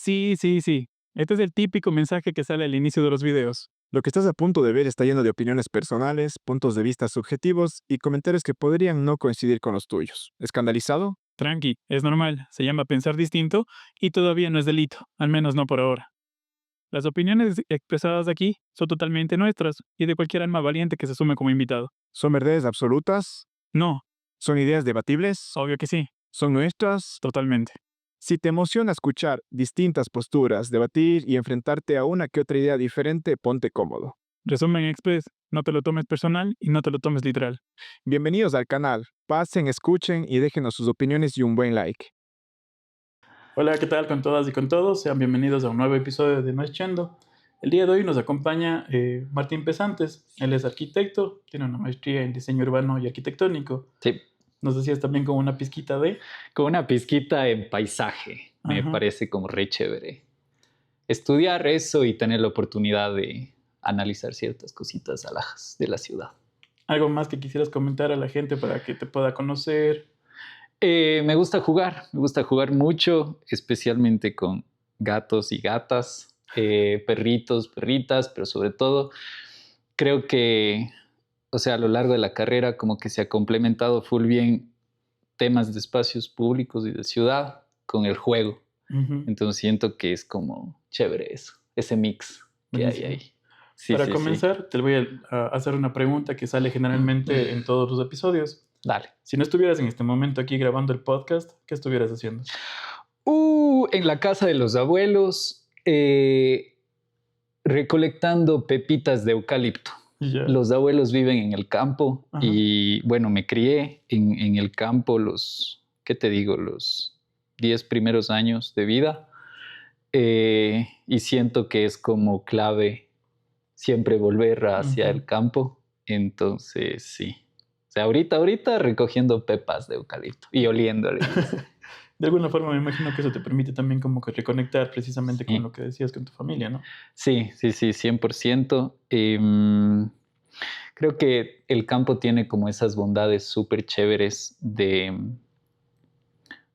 Sí, sí, sí. Este es el típico mensaje que sale al inicio de los videos. Lo que estás a punto de ver está lleno de opiniones personales, puntos de vista subjetivos y comentarios que podrían no coincidir con los tuyos. ¿Escandalizado? Tranqui, es normal, se llama pensar distinto y todavía no es delito, al menos no por ahora. Las opiniones expresadas aquí son totalmente nuestras y de cualquier alma valiente que se sume como invitado. ¿Son verdades absolutas? No, ¿Son ideas debatibles? obvio que sí, ¿Son nuestras? totalmente. Si te emociona escuchar distintas posturas, debatir y enfrentarte a una que otra idea diferente, ponte cómodo. Resumen express, no te lo tomes personal y no te lo tomes literal. Bienvenidos al canal. Pasen, escuchen y déjenos sus opiniones y un buen like. Hola, ¿qué tal con todas y con todos? Sean bienvenidos a un nuevo episodio de No es Chendo. El día de hoy nos acompaña Martín Pesantes. Él es arquitecto, tiene una maestría en diseño urbano y arquitectónico. Sí, Nos decías también con una pizquita de... con una pizquita en paisaje, me Ajá. parece como re chévere. Estudiar eso y tener la oportunidad de analizar ciertas cositas alhajas de la ciudad. ¿Algo más que quisieras comentar a la gente para que te pueda conocer? Me gusta jugar mucho, especialmente con gatos y gatas, perritos, perritas, pero sobre todo creo que, o sea, a lo largo de la carrera como que se ha complementado full bien temas de espacios públicos y de ciudad con el juego. Ujú. Entonces siento que es como chévere eso, ese mix que hay Buenísimo. ahí. Sí, Para sí, sí. comenzar, te voy a hacer una pregunta que sale generalmente en todos los episodios. Dale. Si no estuvieras en este momento aquí grabando el podcast, ¿qué estuvieras haciendo? En la casa de los abuelos, recolectando pepitas de eucalipto. Ya. Los abuelos viven en el campo. Ajá. Y bueno, me crié en el campo ¿qué te digo? Los 10 primeros años de vida. Y siento que es como clave siempre volver hacia Ujú. el campo. Entonces, sí. O sea, ahorita recogiendo pepas de eucalipto y oliéndole. De alguna forma me imagino que eso te permite también como que reconectar precisamente con Sí. lo que decías con tu familia, ¿no? Sí, 100%. Creo que el campo tiene como esas bondades súper chéveres de,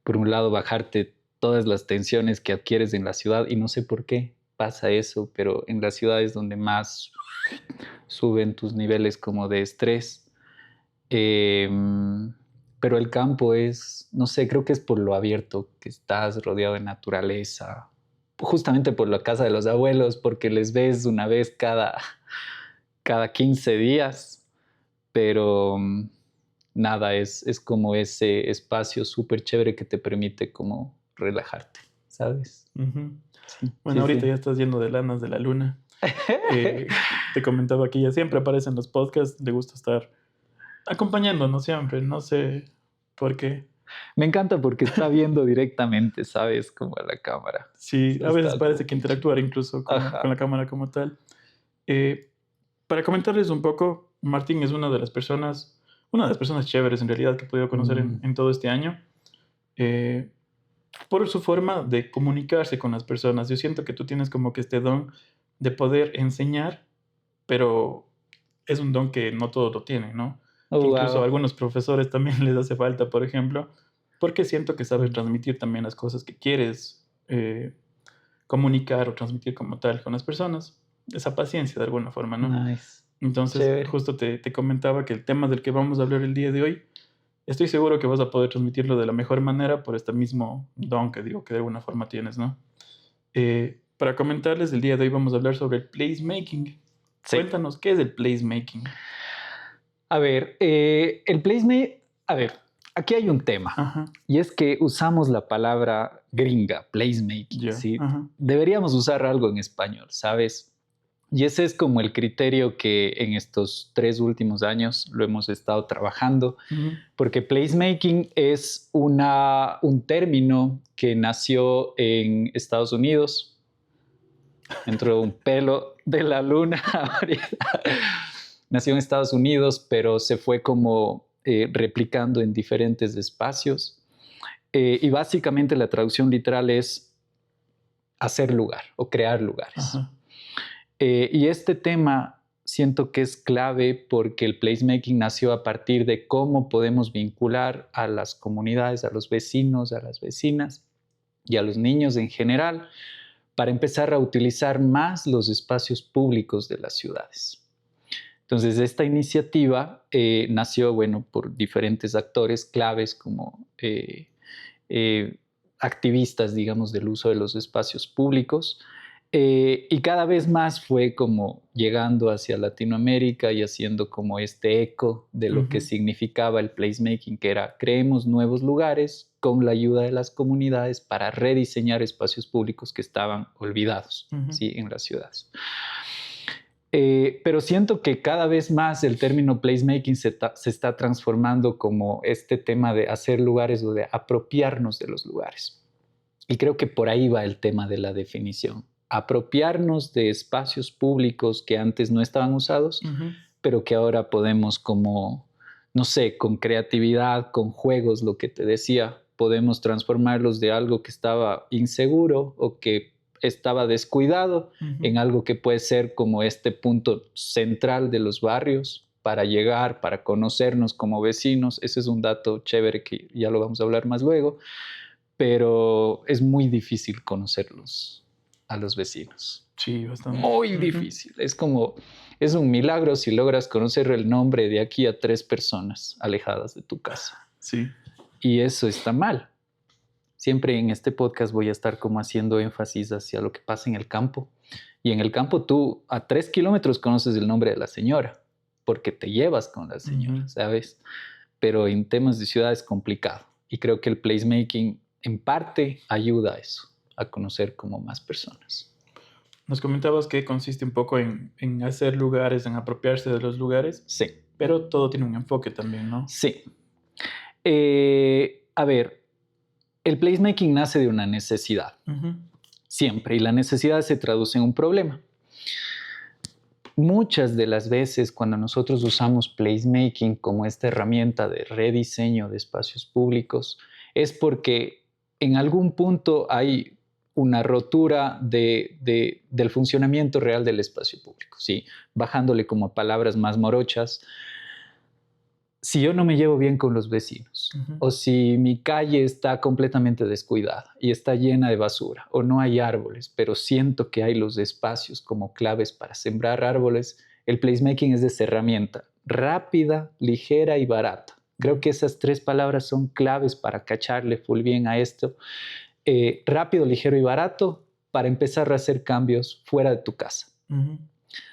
por un lado, bajarte todas las tensiones que adquieres en la ciudad y no sé por qué pasa eso, pero en las ciudades donde más suben tus niveles como de estrés. Pero el campo es, no sé, creo que es por lo abierto que estás rodeado de naturaleza, justamente por la casa de los abuelos, porque les ves una vez cada 15 días, pero nada, es como ese espacio súper chévere que te permite como relajarte, ¿sabes? Ujú. Sí, Bueno, sí, ahorita sí. ya estás yendo de lanas de la luna. Te comentaba que ella siempre aparece en los podcasts, le gusta estar acompañándonos siempre, no sé por qué. Me encanta porque está viendo directamente, ¿sabes? Como a la cámara. Sí, a veces Está parece como que que... interactuar incluso con la Ajá. cámara como tal. Eh, para comentarles un poco, Martín es una de las personas chéveres en realidad que he podido conocer en todo este año. Eh, por su forma de comunicarse con las personas. Yo siento que tú tienes como que este don de poder enseñar, pero es un don que no todos lo tienen, ¿no? Que Oh, incluso a wow. algunos profesores también les hace falta, por ejemplo, porque siento que sabes transmitir también las cosas que quieres comunicar o transmitir como tal con las personas. Esa paciencia de alguna forma, ¿no? Nice. Entonces, Chévere. justo te comentaba que el tema del que vamos a hablar el día de hoy, estoy seguro que vas a poder transmitirlo de la mejor manera por este mismo don que digo que de alguna forma tienes, ¿no? Para comentarles, el día de hoy vamos a hablar sobre el placemaking. Sí. Cuéntanos, ¿qué es el placemaking? A ver, a ver, aquí hay un tema. Ajá, Y es que usamos la palabra gringa, placemaking, ya, ¿sí? ajá, Deberíamos usar algo en español, ¿sabes? Y ese es como el criterio que en estos 3 últimos años lo hemos estado trabajando, ujú, porque placemaking es un término que nació en Estados Unidos, dentro de un pelo de la luna. Nació en Estados Unidos, pero se fue como replicando en diferentes espacios. Y básicamente la traducción literal es hacer lugar o crear lugares. ajá, Y este tema siento que es clave porque el placemaking nació a partir de cómo podemos vincular a las comunidades, a los vecinos, a las vecinas, y a los niños en general para empezar a utilizar más los espacios públicos de las ciudades. Entonces, esta iniciativa nació, bueno, por diferentes actores claves como activistas, digamos, del uso de los espacios públicos, y cada vez más fue como llegando hacia Latinoamérica y haciendo como este eco de lo que significaba el placemaking, que era creemos nuevos lugares con la ayuda de las comunidades para rediseñar espacios públicos que estaban olvidados, ¿sí? En las ciudades. Pero siento que cada vez más el término placemaking se está transformando como este tema de hacer lugares o de apropiarnos de los lugares. Y creo que por ahí va el tema de la definición. Apropiarnos de espacios públicos que antes no estaban usados, pero que ahora podemos como, no sé, con creatividad, con juegos, lo que te decía, podemos transformarlos de algo que estaba inseguro o que estaba descuidado en algo que puede ser como este punto central de los barrios para llegar, para conocernos como vecinos. Ese es un dato chévere que ya lo vamos a hablar más luego, pero es muy difícil conocerlos a los vecinos. Sí, bastante. Muy difícil. Es como, es un milagro si logras conocer el nombre de aquí a 3 personas alejadas de tu casa. Sí. Y eso está mal. Siempre en este podcast voy a estar como haciendo énfasis hacia lo que pasa en el campo. Y en el campo tú a 3 kilómetros conoces el nombre de la señora, porque te llevas con la señora, ¿sabes? Pero en temas de ciudad es complicado. Y creo que el placemaking en parte ayuda a eso, a conocer como más personas. Nos comentabas que consiste un poco en hacer lugares, en apropiarse de los lugares. Sí. Pero todo tiene un enfoque también, ¿no? Sí. A ver, el placemaking nace de una necesidad, siempre, y la necesidad se traduce en un problema. Muchas de las veces cuando nosotros usamos placemaking como esta herramienta de rediseño de espacios públicos, es porque en algún punto hay una rotura del funcionamiento real del espacio público, ¿sí? Bajándole como palabras más morochas. Si yo no me llevo bien con los vecinos, o si mi calle está completamente descuidada y está llena de basura, o no hay árboles, pero siento que hay los espacios como claves para sembrar árboles, el placemaking es esa herramienta rápida, ligera y barata. Creo que esas 3 palabras son claves para cacharle full bien a esto. Rápido, ligero y barato para empezar a hacer cambios fuera de tu casa.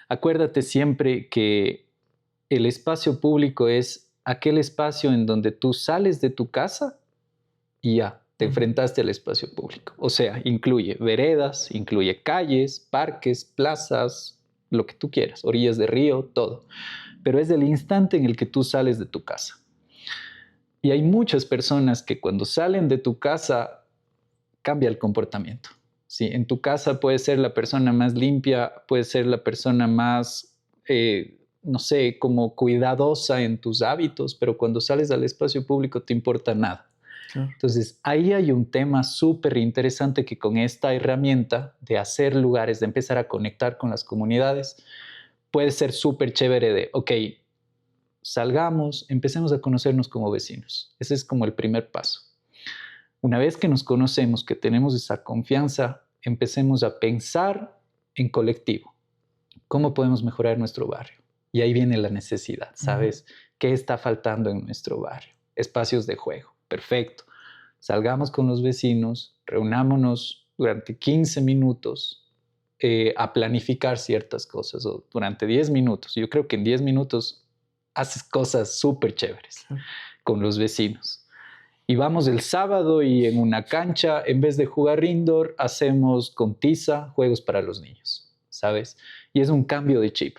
Acuérdate siempre que el espacio público es aquel espacio en donde tú sales de tu casa y ya, te enfrentaste al espacio público. O sea, incluye veredas, incluye calles, parques, plazas, lo que tú quieras, orillas de río, todo. Pero es el instante en el que tú sales de tu casa. Y hay muchas personas que cuando salen de tu casa cambia el comportamiento. Sí, en tu casa puedes ser la persona más limpia, puedes ser la persona más no sé, como cuidadosa en tus hábitos, pero cuando sales al espacio público te importa nada. Claro. Entonces, ahí hay un tema súper interesante que con esta herramienta de hacer lugares, de empezar a conectar con las comunidades, puede ser súper chévere de, ok, salgamos, empecemos a conocernos como vecinos. Ese es como el primer paso. Una vez que nos conocemos, que tenemos esa confianza, empecemos a pensar en colectivo. ¿Cómo podemos mejorar nuestro barrio? Y ahí viene la necesidad, ¿sabes? ¿Qué está faltando en nuestro barrio? Espacios de juego, perfecto. Salgamos con los vecinos, reunámonos durante 15 minutos a planificar ciertas cosas, o durante 10 minutos. Yo creo que en 10 minutos haces cosas súper chéveres con los vecinos. Y vamos el sábado y en una cancha, en vez de jugar indoor, hacemos con tiza juegos para los niños, ¿sabes? Y es un cambio de chip.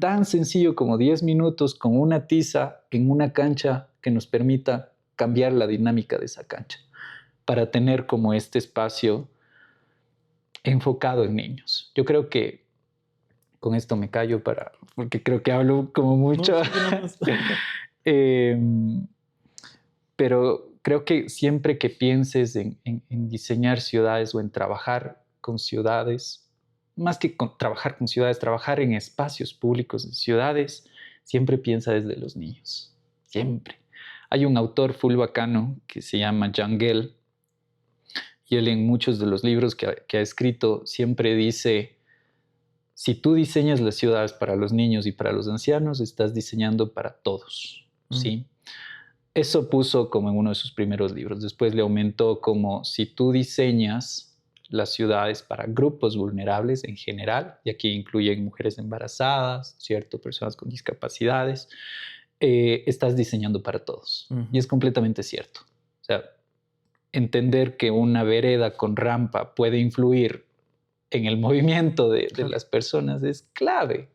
Tan sencillo como 10 minutos con una tiza en una cancha que nos permita cambiar la dinámica de esa cancha para tener como este espacio enfocado en niños. Yo creo que con esto me callo porque creo que hablo como mucho. Pero creo que siempre que pienses en diseñar ciudades o en trabajar con ciudades, más que trabajar con ciudades, trabajar en espacios públicos de ciudades, siempre piensa desde los niños. Siempre. Hay un autor full bacano que se llama Jangel y él en muchos de los libros que ha escrito siempre dice, si tú diseñas las ciudades para los niños y para los ancianos, estás diseñando para todos, ¿sí? Eso puso como en uno de sus primeros libros. Después le aumentó como, si tú diseñas las ciudades para grupos vulnerables en general, y aquí incluyen mujeres embarazadas, ¿cierto? Personas con discapacidades, estás diseñando para todos. Y es completamente cierto. O sea, entender que una vereda con rampa puede influir en el movimiento de las personas es clave.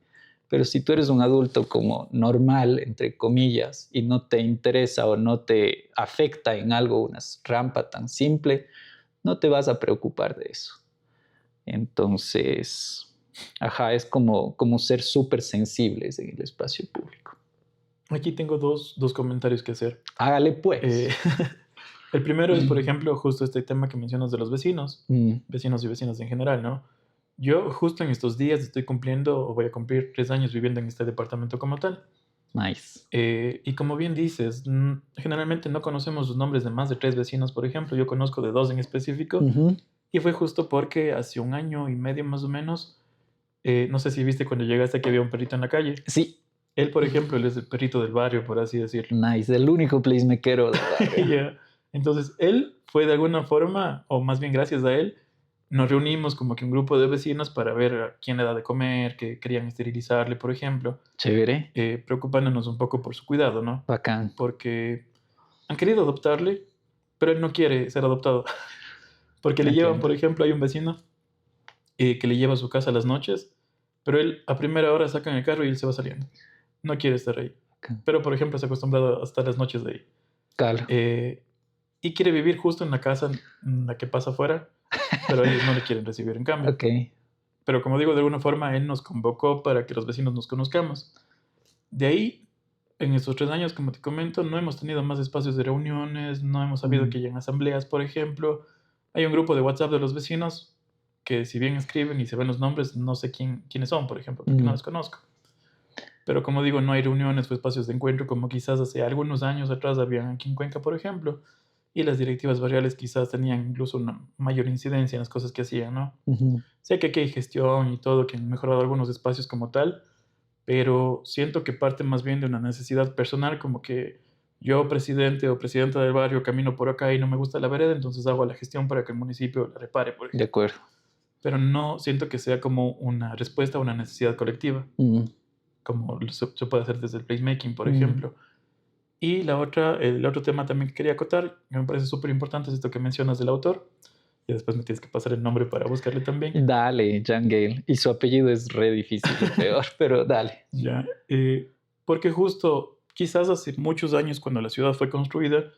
Pero si tú eres un adulto como normal, entre comillas, y no te interesa o no te afecta en algo una rampa tan simple, no te vas a preocupar de eso. Entonces, es como ser súper sensibles en el espacio público. Aquí tengo dos comentarios que hacer. Hágale pues. El primero es, por ejemplo, justo este tema que mencionas de los vecinos, vecinos y vecinas en general, ¿no? Yo justo en estos días estoy cumpliendo, o voy a cumplir 3 años viviendo en este departamento como tal. Nice. Y como bien dices, generalmente no conocemos los nombres de más de 3 vecinos, por ejemplo. Yo conozco de 2 en específico. Y fue justo porque hace 1 año y medio más o menos, no sé si viste cuando llegaste que había un perrito en la calle. Sí. Él, por ejemplo, él es el perrito del barrio, por así decirlo. Nice, el único placemaker del barrio. Yeah. Entonces, él fue de alguna forma, o más bien gracias a él, nos reunimos como que un grupo de vecinos para ver a quién le da de comer, que querían esterilizarle, por ejemplo. Chévere. Preocupándonos un poco por su cuidado, ¿no? Bacán. Porque han querido adoptarle, pero él no quiere ser adoptado. Porque le llevan, por ejemplo, hay un vecino que le lleva a su casa a las noches, pero él a primera hora sacan el carro y él se va saliendo. No quiere estar ahí. Okay. Pero, por ejemplo, se ha acostumbrado a estar las noches de ahí. Claro. Y quiere vivir justo en la casa en la que pasa afuera, pero ellos no le quieren recibir en cambio. Okay. Pero como digo, de alguna forma él nos convocó para que los vecinos nos conozcamos. De ahí, en estos 3 años, como te comento, no hemos tenido más espacios de reuniones, no hemos sabido que hayan asambleas, por ejemplo. Hay un grupo de WhatsApp de los vecinos que si bien escriben y se ven los nombres, no sé quiénes son, por ejemplo, porque no los conozco. Pero como digo, no hay reuniones o espacios de encuentro como quizás hace algunos años atrás habían aquí en Cuenca, por ejemplo. Y las directivas barriales quizás tenían incluso una mayor incidencia en las cosas que hacían, ¿no? Sé que aquí hay gestión y todo, que han mejorado algunos espacios como tal, pero siento que parte más bien de una necesidad personal, como que yo, presidente o presidenta del barrio, camino por acá y no me gusta la vereda, entonces hago la gestión para que el municipio la repare, por ejemplo. De acuerdo. Pero no siento que sea como una respuesta a una necesidad colectiva, como se puede hacer desde el placemaking, por ejemplo. Y el otro tema también que quería acotar, que me parece súper importante, es esto que mencionas del autor. Y después me tienes que pasar el nombre para buscarle también. Dale, Jan Gale. Y su apellido es re difícil, peor, pero dale. Ya. Porque justo, quizás hace muchos años, cuando la ciudad fue construida,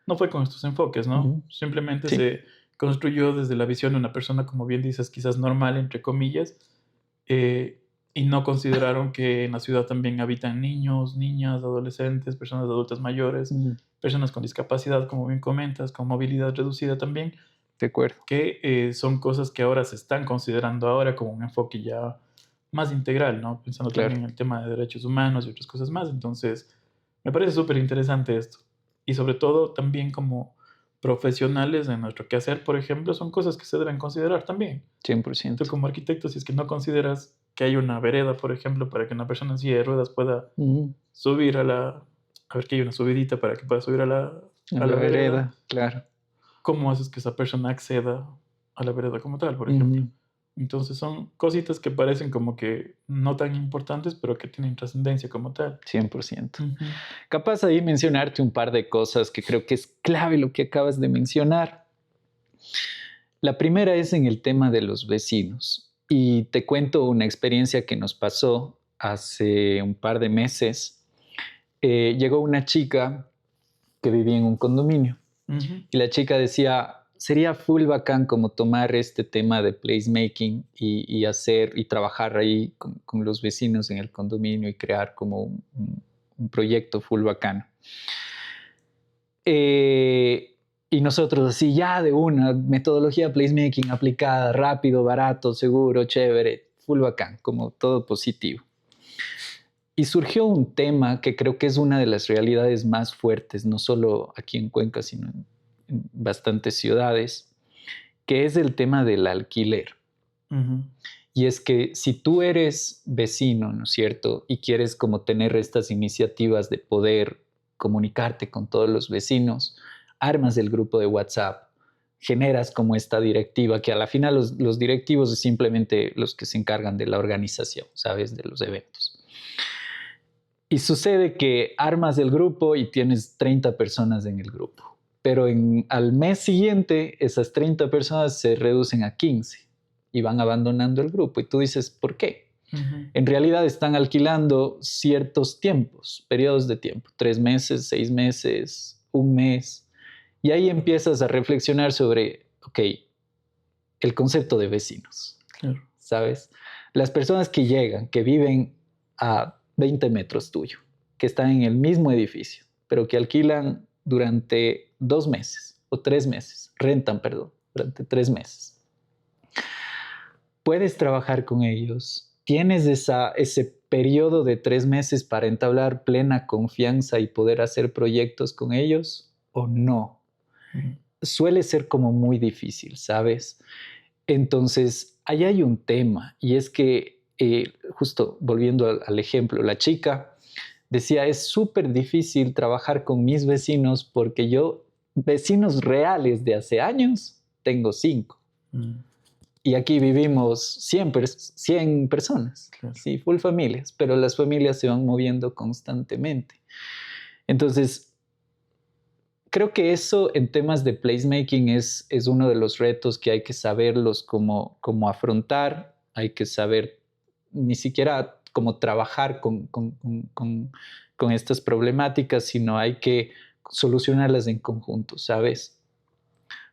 no fue con estos enfoques, ¿no? Simplemente se construyó desde la visión de una persona, como bien dices, quizás normal, entre comillas, y no consideraron que en la ciudad también habitan niños, niñas, adolescentes, personas adultas mayores, personas con discapacidad, como bien comentas, con movilidad reducida también. De acuerdo. Que son cosas que ahora se están considerando ahora como un enfoque ya más integral, ¿no? Pensando también en el tema de derechos humanos y otras cosas más. Entonces, me parece súper interesante esto. Y sobre todo también como profesionales de nuestro quehacer, por ejemplo, son cosas que se deben considerar también. 100%. Tú como arquitecto, si es que no consideras que hay una vereda, por ejemplo, para que una persona en silla de ruedas pueda subir a ver que hay una subidita para que pueda subir a la vereda. Claro. ¿Cómo haces que esa persona acceda a la vereda como tal, por ejemplo? Entonces son cositas que parecen como que no tan importantes, pero que tienen trascendencia como tal. 100%. Capaz ahí mencionarte un par de cosas que creo que es clave lo que acabas de mencionar. La primera es en el tema de los vecinos. Y te cuento una experiencia que nos pasó hace un par de meses. Llegó una chica que vivía en un condominio. Y la chica decía, sería full bacán como tomar este tema de placemaking y hacer y trabajar ahí con los vecinos en el condominio y crear como un proyecto full bacano. Y nosotros así ya de una metodología placemaking aplicada, rápido, barato, seguro, chévere, full bacán, como todo positivo. Y surgió un tema que creo que es una de las realidades más fuertes, no solo aquí en Cuenca, sino en bastantes ciudades, que es el tema del alquiler. Y es que si tú eres vecino, ¿no es cierto? Y quieres como tener estas iniciativas de poder comunicarte con todos los vecinos, armas el grupo de WhatsApp, generas como esta directiva, que a la final los directivos es simplemente los que se encargan de la organización, ¿sabes? De los eventos. Y sucede que armas el grupo y tienes 30 personas en el grupo. Pero al mes siguiente, esas 30 personas se reducen a 15 y van abandonando el grupo. Y tú dices, ¿por qué? En realidad están alquilando ciertos tiempos, periodos de tiempo, 3 meses, 6 meses, 1 mes. Y ahí empiezas a reflexionar sobre, ok, el concepto de vecinos, Claro. ¿sabes? Las personas que llegan, que viven a 20 metros tuyo, que están en el mismo edificio, pero que alquilan durante 2 meses o 3 meses, rentan, perdón, durante 3 meses. Puedes trabajar con ellos, tienes ese periodo de 3 meses para entablar plena confianza y poder hacer proyectos con ellos o no. Suele ser como muy difícil, ¿sabes? Entonces, ahí hay un tema y es que, justo volviendo al ejemplo, la chica decía, es súper difícil trabajar con mis vecinos porque yo, vecinos reales de hace años, tengo 5. Y aquí vivimos 100 personas, Claro. sí, full familias, pero las familias se van moviendo constantemente. Entonces, creo que eso en temas de placemaking es uno de los retos que hay que saberlos cómo afrontar, hay que saber ni siquiera cómo trabajar con estas problemáticas, sino hay que solucionarlas en conjunto, ¿sabes?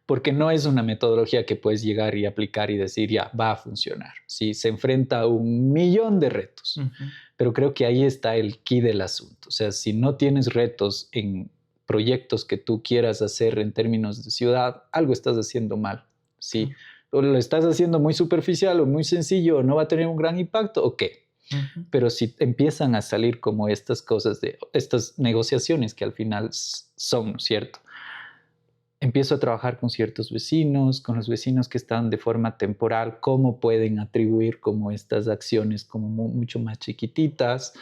Porque no es una metodología que puedes llegar y aplicar y decir, ya, va a funcionar. Sí, se enfrenta a 1.000.000 de retos, pero creo que ahí está el key del asunto. O sea, si no tienes retos en proyectos que tú quieras hacer en términos de ciudad, algo estás haciendo mal, ¿sí? O lo estás haciendo muy superficial o muy sencillo o no va a tener un gran impacto, ¿o qué? Pero si empiezan a salir como estas cosas, estas negociaciones que al final son, ¿cierto? Empiezo a trabajar con ciertos vecinos, con los vecinos que están de forma temporal, cómo pueden atribuir como estas acciones como mucho más chiquititas,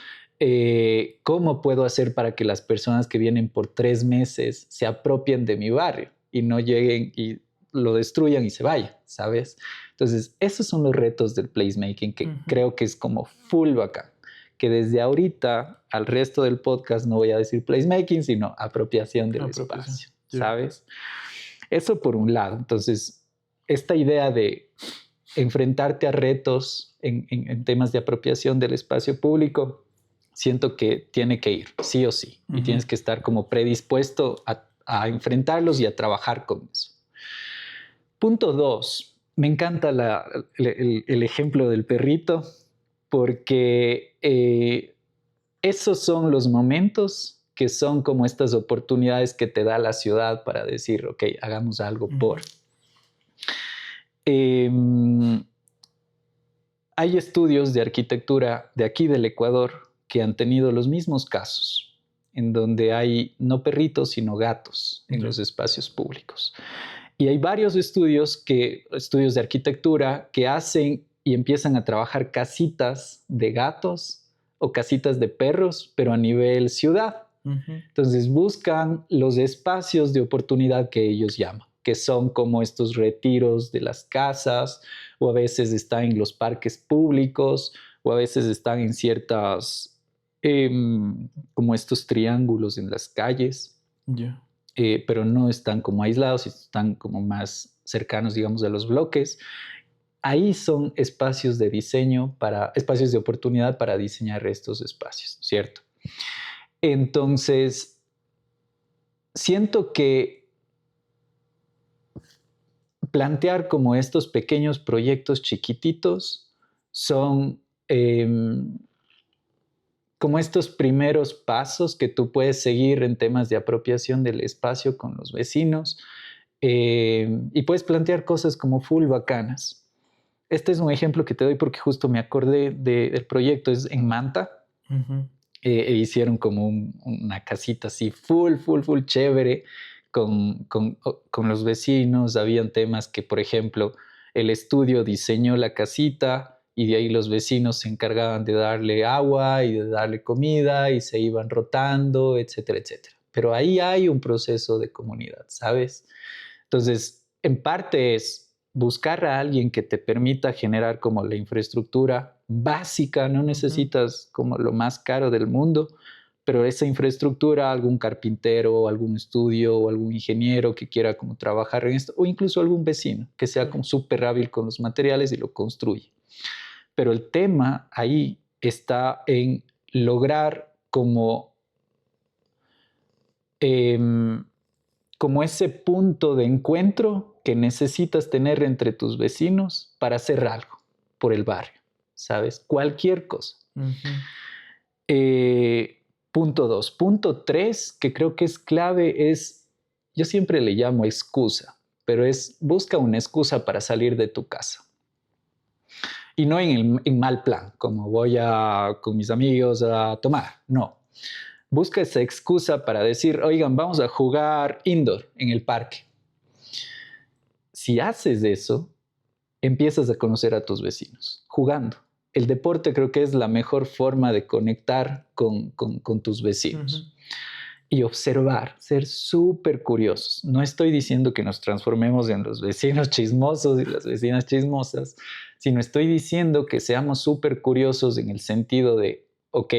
cómo puedo hacer para que las personas que vienen por 3 meses se apropien de mi barrio y no lleguen y lo destruyan y se vayan, ¿sabes? Entonces, esos son los retos del placemaking que creo que es como full bacán, que desde ahorita al resto del podcast no voy a decir placemaking, sino apropiación del espacio, ¿sabes? Eso por un lado. Entonces, esta idea de enfrentarte a retos en temas de apropiación del espacio público, siento que tiene que ir, sí o sí. Y tienes que estar como predispuesto a enfrentarlos y a trabajar con eso. Punto 2. Me encanta el ejemplo del perrito porque esos son los momentos que son como estas oportunidades que te da la ciudad para decir, ok, hagamos algo por. Hay estudios de arquitectura de aquí del Ecuador que han tenido los mismos casos, en donde hay no perritos, sino gatos en los espacios públicos. Y hay varios estudios de arquitectura que hacen y empiezan a trabajar casitas de gatos o casitas de perros, pero a nivel ciudad. Entonces buscan los espacios de oportunidad que ellos llaman, que son como estos retiros de las casas, o a veces están en los parques públicos, o a veces están en ciertas, como estos triángulos en las calles, pero no están como aislados, están como más cercanos, digamos, a los bloques. Ahí son espacios de diseño, espacios de oportunidad para diseñar estos espacios, ¿cierto? Entonces, siento que plantear como estos pequeños proyectos chiquititos son como estos primeros pasos que tú puedes seguir en temas de apropiación del espacio con los vecinos y puedes plantear cosas como full bacanas. Este es un ejemplo que te doy porque justo me acordé del proyecto, es en Manta. E hicieron como una casita así full chévere, con los vecinos. Habían temas que, por ejemplo, el estudio diseñó la casita y de ahí los vecinos se encargaban de darle agua y de darle comida y se iban rotando, etcétera, etcétera. Pero ahí hay un proceso de comunidad, ¿sabes? Entonces, en parte es buscar a alguien que te permita generar como la infraestructura básica. No necesitas como lo más caro del mundo, pero esa infraestructura, algún carpintero o algún estudio o algún ingeniero que quiera como trabajar en esto, o incluso algún vecino que sea como súper hábil con los materiales y lo construye. Pero el tema ahí está en lograr como ese punto de encuentro que necesitas tener entre tus vecinos para hacer algo por el barrio, ¿sabes? Cualquier cosa. Punto 2. Punto 3, que creo que es clave, es, yo siempre le llamo excusa, pero es busca una excusa para salir de tu casa. Y no en mal plan, como voy con mis amigos a tomar, no. Busca esa excusa para decir, oigan, vamos a jugar indoor en el parque. Si haces eso, empiezas a conocer a tus vecinos, jugando. El deporte creo que es la mejor forma de conectar con tus vecinos. Y observar, ser súper curiosos. No estoy diciendo que nos transformemos en los vecinos chismosos y las vecinas chismosas, sino estoy diciendo que seamos súper curiosos en el sentido de, ok,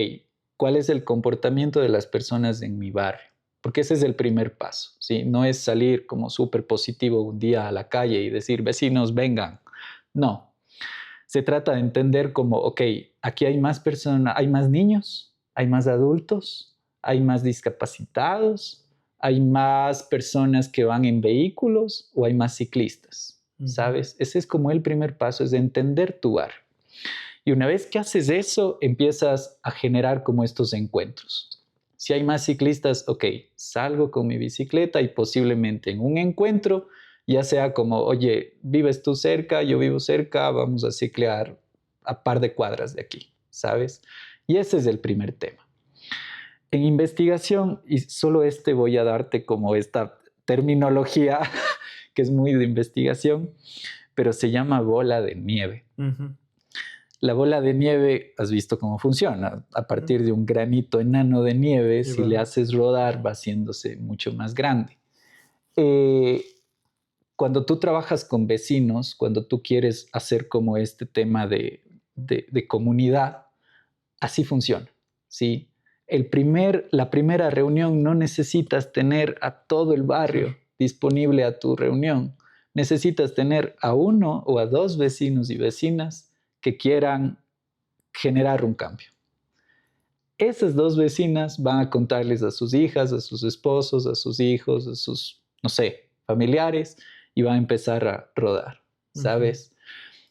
¿cuál es el comportamiento de las personas en mi barrio? Porque ese es el primer paso, ¿sí? No es salir como súper positivo un día a la calle y decir, vecinos, vengan. No. Se trata de entender como, ok, aquí hay más personas, hay más niños, hay más adultos, hay más discapacitados, hay más personas que van en vehículos o hay más ciclistas, ¿sabes? Ese es como el primer paso, es entender tu barrio. Y una vez que haces eso, empiezas a generar como estos encuentros. Si hay más ciclistas, ok, salgo con mi bicicleta y posiblemente en un encuentro, ya sea como, oye, ¿vives tú cerca? Yo vivo cerca, vamos a ciclear a par de cuadras de aquí, ¿sabes? Y ese es el primer tema. En investigación, y solo voy a darte como esta terminología que es muy de investigación, pero se llama bola de nieve. La bola de nieve, has visto cómo funciona. A partir de un granito enano de nieve, si le haces rodar, va haciéndose mucho más grande. Cuando tú trabajas con vecinos, cuando tú quieres hacer como este tema de comunidad, así funciona, ¿sí? La primera reunión no necesitas tener a todo el barrio disponible a tu reunión. Necesitas tener a uno o a dos vecinos y vecinas que quieran generar un cambio. Esas dos vecinas van a contarles a sus hijas, a sus esposos, a sus hijos, a sus, no sé, familiares, y van a empezar a rodar, ¿sabes?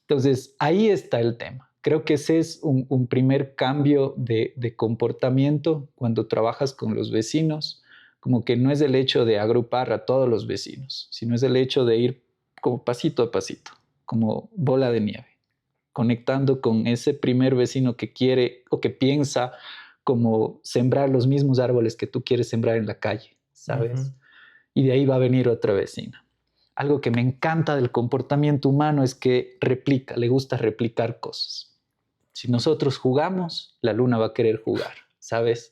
Entonces, ahí está el tema. Creo que ese es un primer cambio de comportamiento cuando trabajas con los vecinos, como que no es el hecho de agrupar a todos los vecinos, sino es el hecho de ir como pasito a pasito, como bola de nieve, conectando con ese primer vecino que quiere o que piensa como sembrar los mismos árboles que tú quieres sembrar en la calle, ¿sabes? Y de ahí va a venir otra vecina. Algo que me encanta del comportamiento humano es que replica, le gusta replicar cosas. Si nosotros jugamos, la luna va a querer jugar, ¿sabes?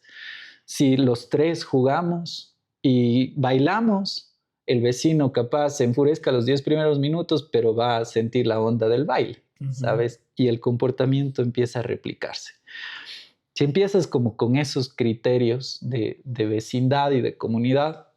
Si los tres jugamos y bailamos, el vecino capaz se enfurezca los 10 primeros minutos, pero va a sentir la onda del baile, ¿sabes? Y el comportamiento empieza a replicarse. Si empiezas como con esos criterios de vecindad y de comunidad,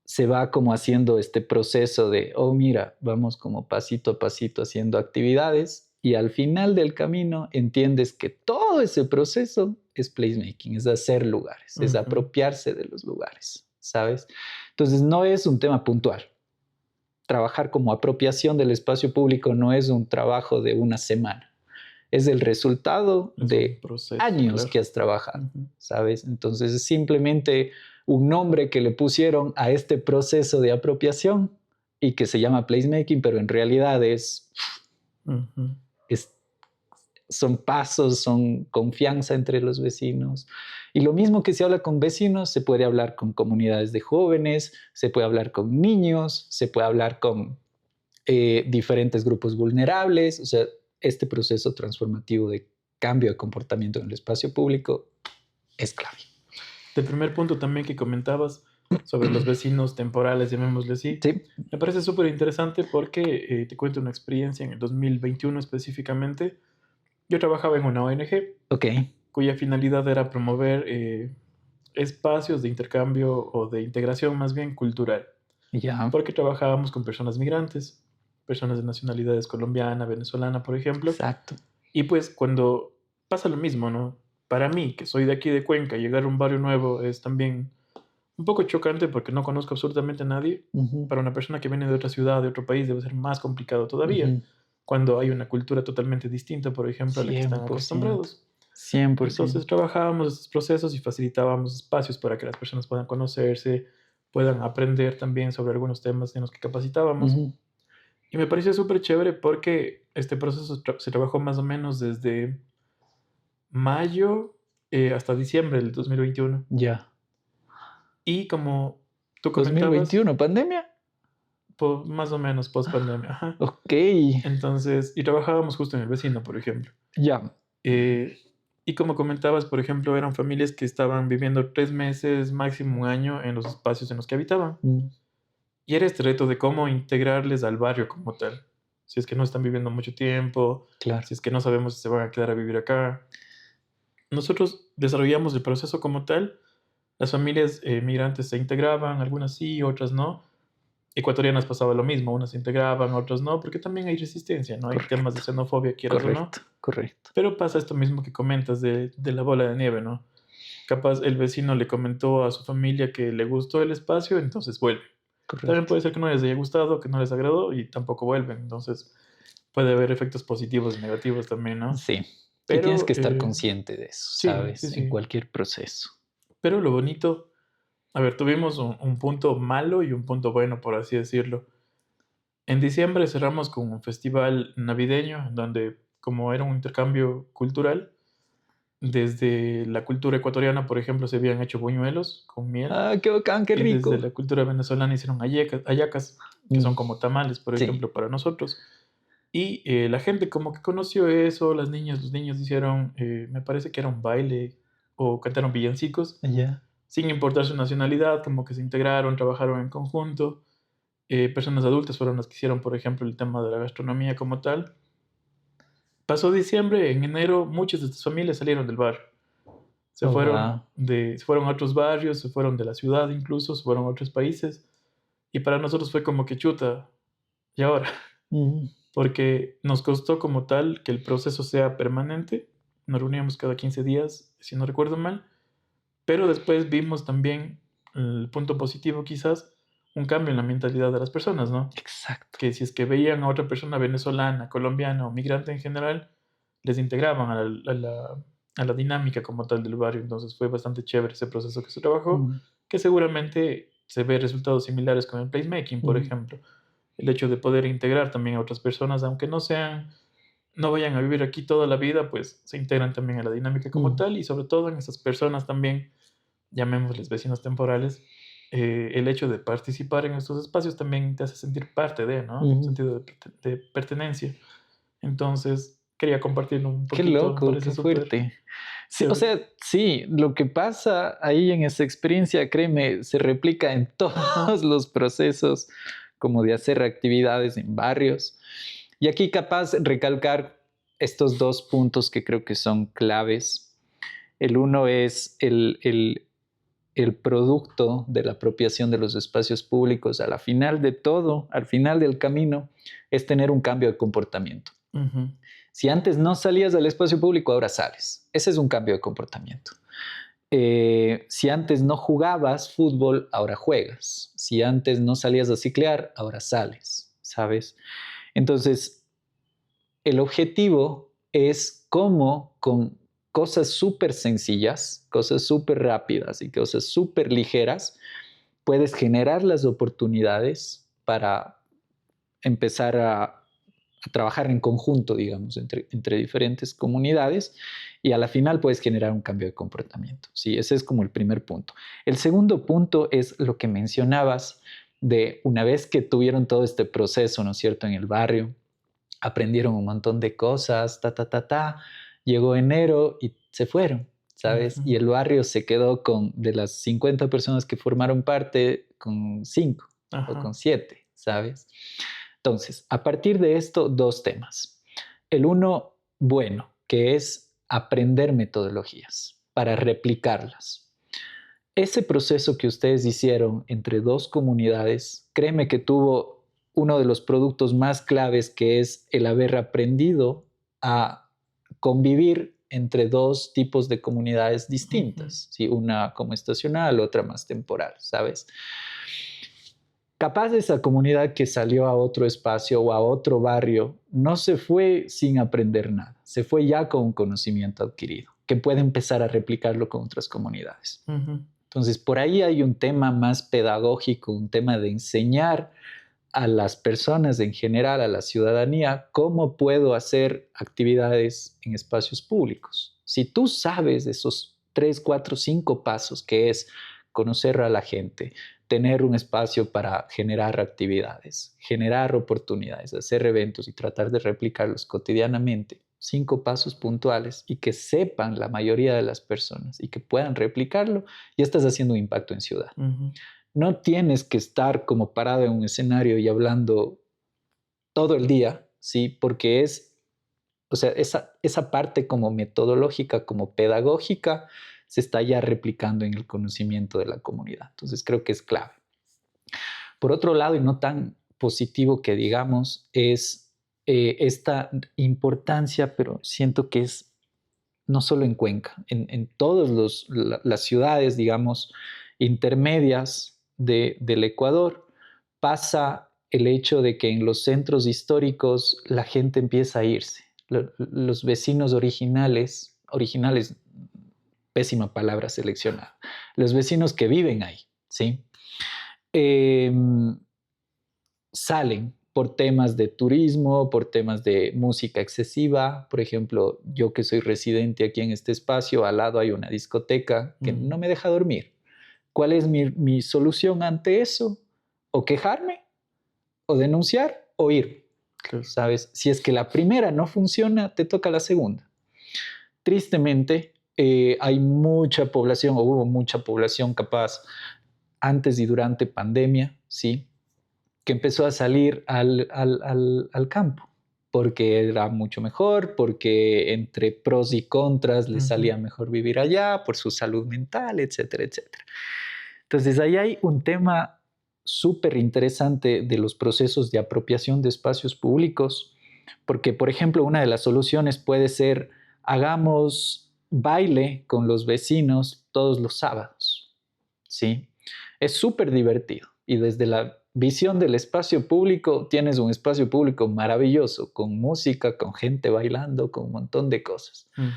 se va como haciendo este proceso de, oh, mira, vamos como pasito a pasito haciendo actividades y al final del camino entiendes que todo ese proceso es placemaking, es hacer lugares, es apropiarse de los lugares, ¿sabes? Entonces no es un tema puntual. Trabajar como apropiación del espacio público no es un trabajo de una semana. Es el resultado de años que has trabajado, ¿sabes? Entonces es simplemente un nombre que le pusieron a este proceso de apropiación y que se llama placemaking, pero en realidad es son pasos, son confianza entre los vecinos. Y lo mismo que se habla con vecinos, se puede hablar con comunidades de jóvenes, se puede hablar con niños, se puede hablar con diferentes grupos vulnerables. O sea, este proceso transformativo de cambio de comportamiento en el espacio público es clave. Del primer punto también que comentabas sobre los vecinos temporales, llamémosle así, Sí. me parece súper interesante porque te cuento una experiencia en el 2021 específicamente. Yo trabajaba en una ONG Ok. cuya finalidad era promover espacios de intercambio o de integración más bien cultural, Ya. porque trabajábamos con personas migrantes, personas de nacionalidades colombiana, venezolana, por ejemplo, Exacto. y pues cuando pasa lo mismo, ¿no? Para mí, que soy de aquí de Cuenca, llegar a un barrio nuevo es también un poco chocante porque no conozco absolutamente a nadie. Ujú, Para una persona que viene de otra ciudad, de otro país, debe ser más complicado todavía, ujú. cuando hay una cultura totalmente distinta, por ejemplo, a la que están 100%. acostumbrados. 100%. Entonces trabajábamos estos procesos y facilitábamos espacios para que las personas puedan conocerse, puedan aprender también sobre algunos temas en los que capacitábamos. Ujú. Y me pareció súper chévere porque este proceso se trabajó más o menos desde mayo hasta diciembre del 2021. Ya. Y como tú comentabas, 2021, pandemia. más o menos post pandemia. Ajá. Ok. Entonces, y trabajábamos justo en el vecino, por ejemplo. Ya. Eh, y como comentabas, por ejemplo, eran familias que estaban viviendo 3 meses, máximo un año, en los espacios en los que habitaban. Mm, Y era este reto de cómo integrarles al barrio como tal. Si es que no están viviendo mucho tiempo, claro. si es que no sabemos si se van a quedar a vivir acá. Nosotros desarrollamos el proceso como tal. Las familias migrantes se integraban, algunas sí, otras no. Ecuatorianas pasaba lo mismo, unas se integraban, otras no, porque también hay resistencia, ¿no? Hay temas de Correcto. xenofobia, quieras o no. Correcto. Correcto. Pero pasa esto mismo que comentas de la bola de nieve, ¿no? Capaz el vecino le comentó a su familia que le gustó el espacio, entonces vuelve. También Correcto. puede ser que no les haya gustado, que no les agradó y tampoco vuelven. Entonces puede haber efectos positivos y negativos también, ¿no? Sí. Y tienes Pero que estar consciente de eso, sí, sí, ¿sabes? En sí. cualquier proceso. Pero lo bonito, a ver, tuvimos un punto malo y un punto bueno, por así decirlo. En diciembre cerramos con un festival navideño, en donde, como era un intercambio cultural, desde la cultura ecuatoriana, por ejemplo, se habían hecho buñuelos con miel, Ah, qué bacán, qué y desde rico. la cultura venezolana hicieron hallacas, que son Mm, como tamales, por sí. ejemplo, para nosotros. Y la gente como que conoció eso, las niñas, los niños hicieron, me parece que era un baile o cantaron villancicos, Ya. sin importar su nacionalidad, como que se integraron, trabajaron en conjunto. Personas adultas fueron las que hicieron, por ejemplo, el tema de la gastronomía como tal. Pasó diciembre, en enero muchas de estas familias salieron del barrio. Oh, wow. Se fueron a otros barrios, se fueron de la ciudad incluso, se fueron a otros países. Y para nosotros fue como que chuta, ¿y ahora? Mm, Porque nos costó como tal que el proceso sea permanente. Nos reuníamos cada 15 días, si no recuerdo mal. Pero después vimos también el punto positivo quizás, un cambio en la mentalidad de las personas, ¿no? exacto. Que si es que veían a otra persona venezolana, colombiana o migrante en general, les integraban a la dinámica como tal del barrio. Entonces fue bastante chévere ese proceso que se trabajó, Mm, que seguramente se ve resultados similares con el placemaking, por mm, ejemplo. El hecho de poder integrar también a otras personas, aunque no vayan a vivir aquí toda la vida, pues se integran también a la dinámica como mm, tal y sobre todo en esas personas también, llamémosles vecinos temporales, el hecho de participar en estos espacios también te hace sentir parte de, ¿no? Un mm. sentido de pertenencia. Entonces, quería compartirlo un Qué poquito, me loco, parece qué súper fuerte. Sí, o chévere. sea, sí, lo que pasa ahí en esa experiencia, créeme, se replica en todos los procesos como de hacer actividades en barrios. Y aquí capaz recalcar estos dos puntos que creo que son claves. El uno es el producto de la apropiación de los espacios públicos. A la final de todo, al final del camino, es tener un cambio de comportamiento. Ujú, Si antes no salías del espacio público, ahora sales. Ese es un cambio de comportamiento. Si antes no jugabas fútbol, ahora juegas. Si antes no salías a ciclear, ahora sales, ¿sabes? Entonces, el objetivo es cómo con cosas súper sencillas, cosas súper rápidas y cosas súper ligeras, puedes generar las oportunidades para empezar trabajar en conjunto, digamos, entre diferentes comunidades, y a la final puedes generar un cambio de comportamiento. Sí, ese es como el primer punto. El segundo punto es lo que mencionabas de una vez que tuvieron todo este proceso, ¿no es cierto?, en el barrio, aprendieron un montón de cosas, llegó enero y se fueron, ¿sabes? Ujú. Y el barrio se quedó de las 50 personas que formaron parte, con 5 o Ajá. con 7, ¿sabes? Entonces, a partir de esto, 2 temas. El uno, bueno, que es aprender metodologías para replicarlas. Ese proceso que ustedes hicieron entre 2 comunidades, créeme que tuvo uno de los productos más claves, que es el haber aprendido a convivir entre 2 tipos de comunidades Ujú. distintas, ¿sí? Una como estacional, otra más temporal, ¿sabes? Capaz esa comunidad que salió a otro espacio o a otro barrio no se fue sin aprender nada, se fue ya con un conocimiento adquirido, que puede empezar a replicarlo con otras comunidades. Ujú. Entonces, por ahí hay un tema más pedagógico, un tema de enseñar a las personas en general, a la ciudadanía, cómo puedo hacer actividades en espacios públicos. Si tú sabes esos 3, 4, 5 pasos, que es conocer a la gente, tener un espacio para generar actividades, generar oportunidades, hacer eventos y tratar de replicarlos cotidianamente, 5 pasos puntuales y que sepan la mayoría de las personas y que puedan replicarlo, ya estás haciendo un impacto en ciudad. Ujú. No tienes que estar como parado en un escenario y hablando todo el día, ¿sí? Porque o sea, esa parte como metodológica, como pedagógica, se está ya replicando en el conocimiento de la comunidad. Entonces creo que es clave. Por otro lado, y no tan positivo que digamos, es esta importancia, pero siento que es no solo en Cuenca, en todas las ciudades, digamos, intermedias del Ecuador, pasa el hecho de que en los centros históricos la gente empieza a irse. Los vecinos originales, pésima palabra seleccionada, los vecinos que viven ahí, ¿sí? Eh, Salen por temas de turismo, por temas de música excesiva. Por ejemplo, yo que soy residente aquí en este espacio, al lado hay una discoteca que Ujú. no me deja dormir. ¿Cuál es mi solución ante eso? O quejarme, o denunciar, o ir. Claro. ¿Sabes? Si es que la primera no funciona, te toca la segunda. Tristemente, hay mucha población, o hubo mucha población capaz antes y durante pandemia, ¿sí?, que empezó a salir al campo, porque era mucho mejor, porque entre pros y contras les Ujú. salía mejor vivir allá, por su salud mental, etcétera, etcétera. Entonces, ahí hay un tema súper interesante de los procesos de apropiación de espacios públicos, porque, por ejemplo, una de las soluciones puede ser: hagamos baile con los vecinos todos los sábados, ¿sí? Es súper divertido y desde la visión del espacio público tienes un espacio público maravilloso, con música, con gente bailando, con un montón de cosas. Ujú.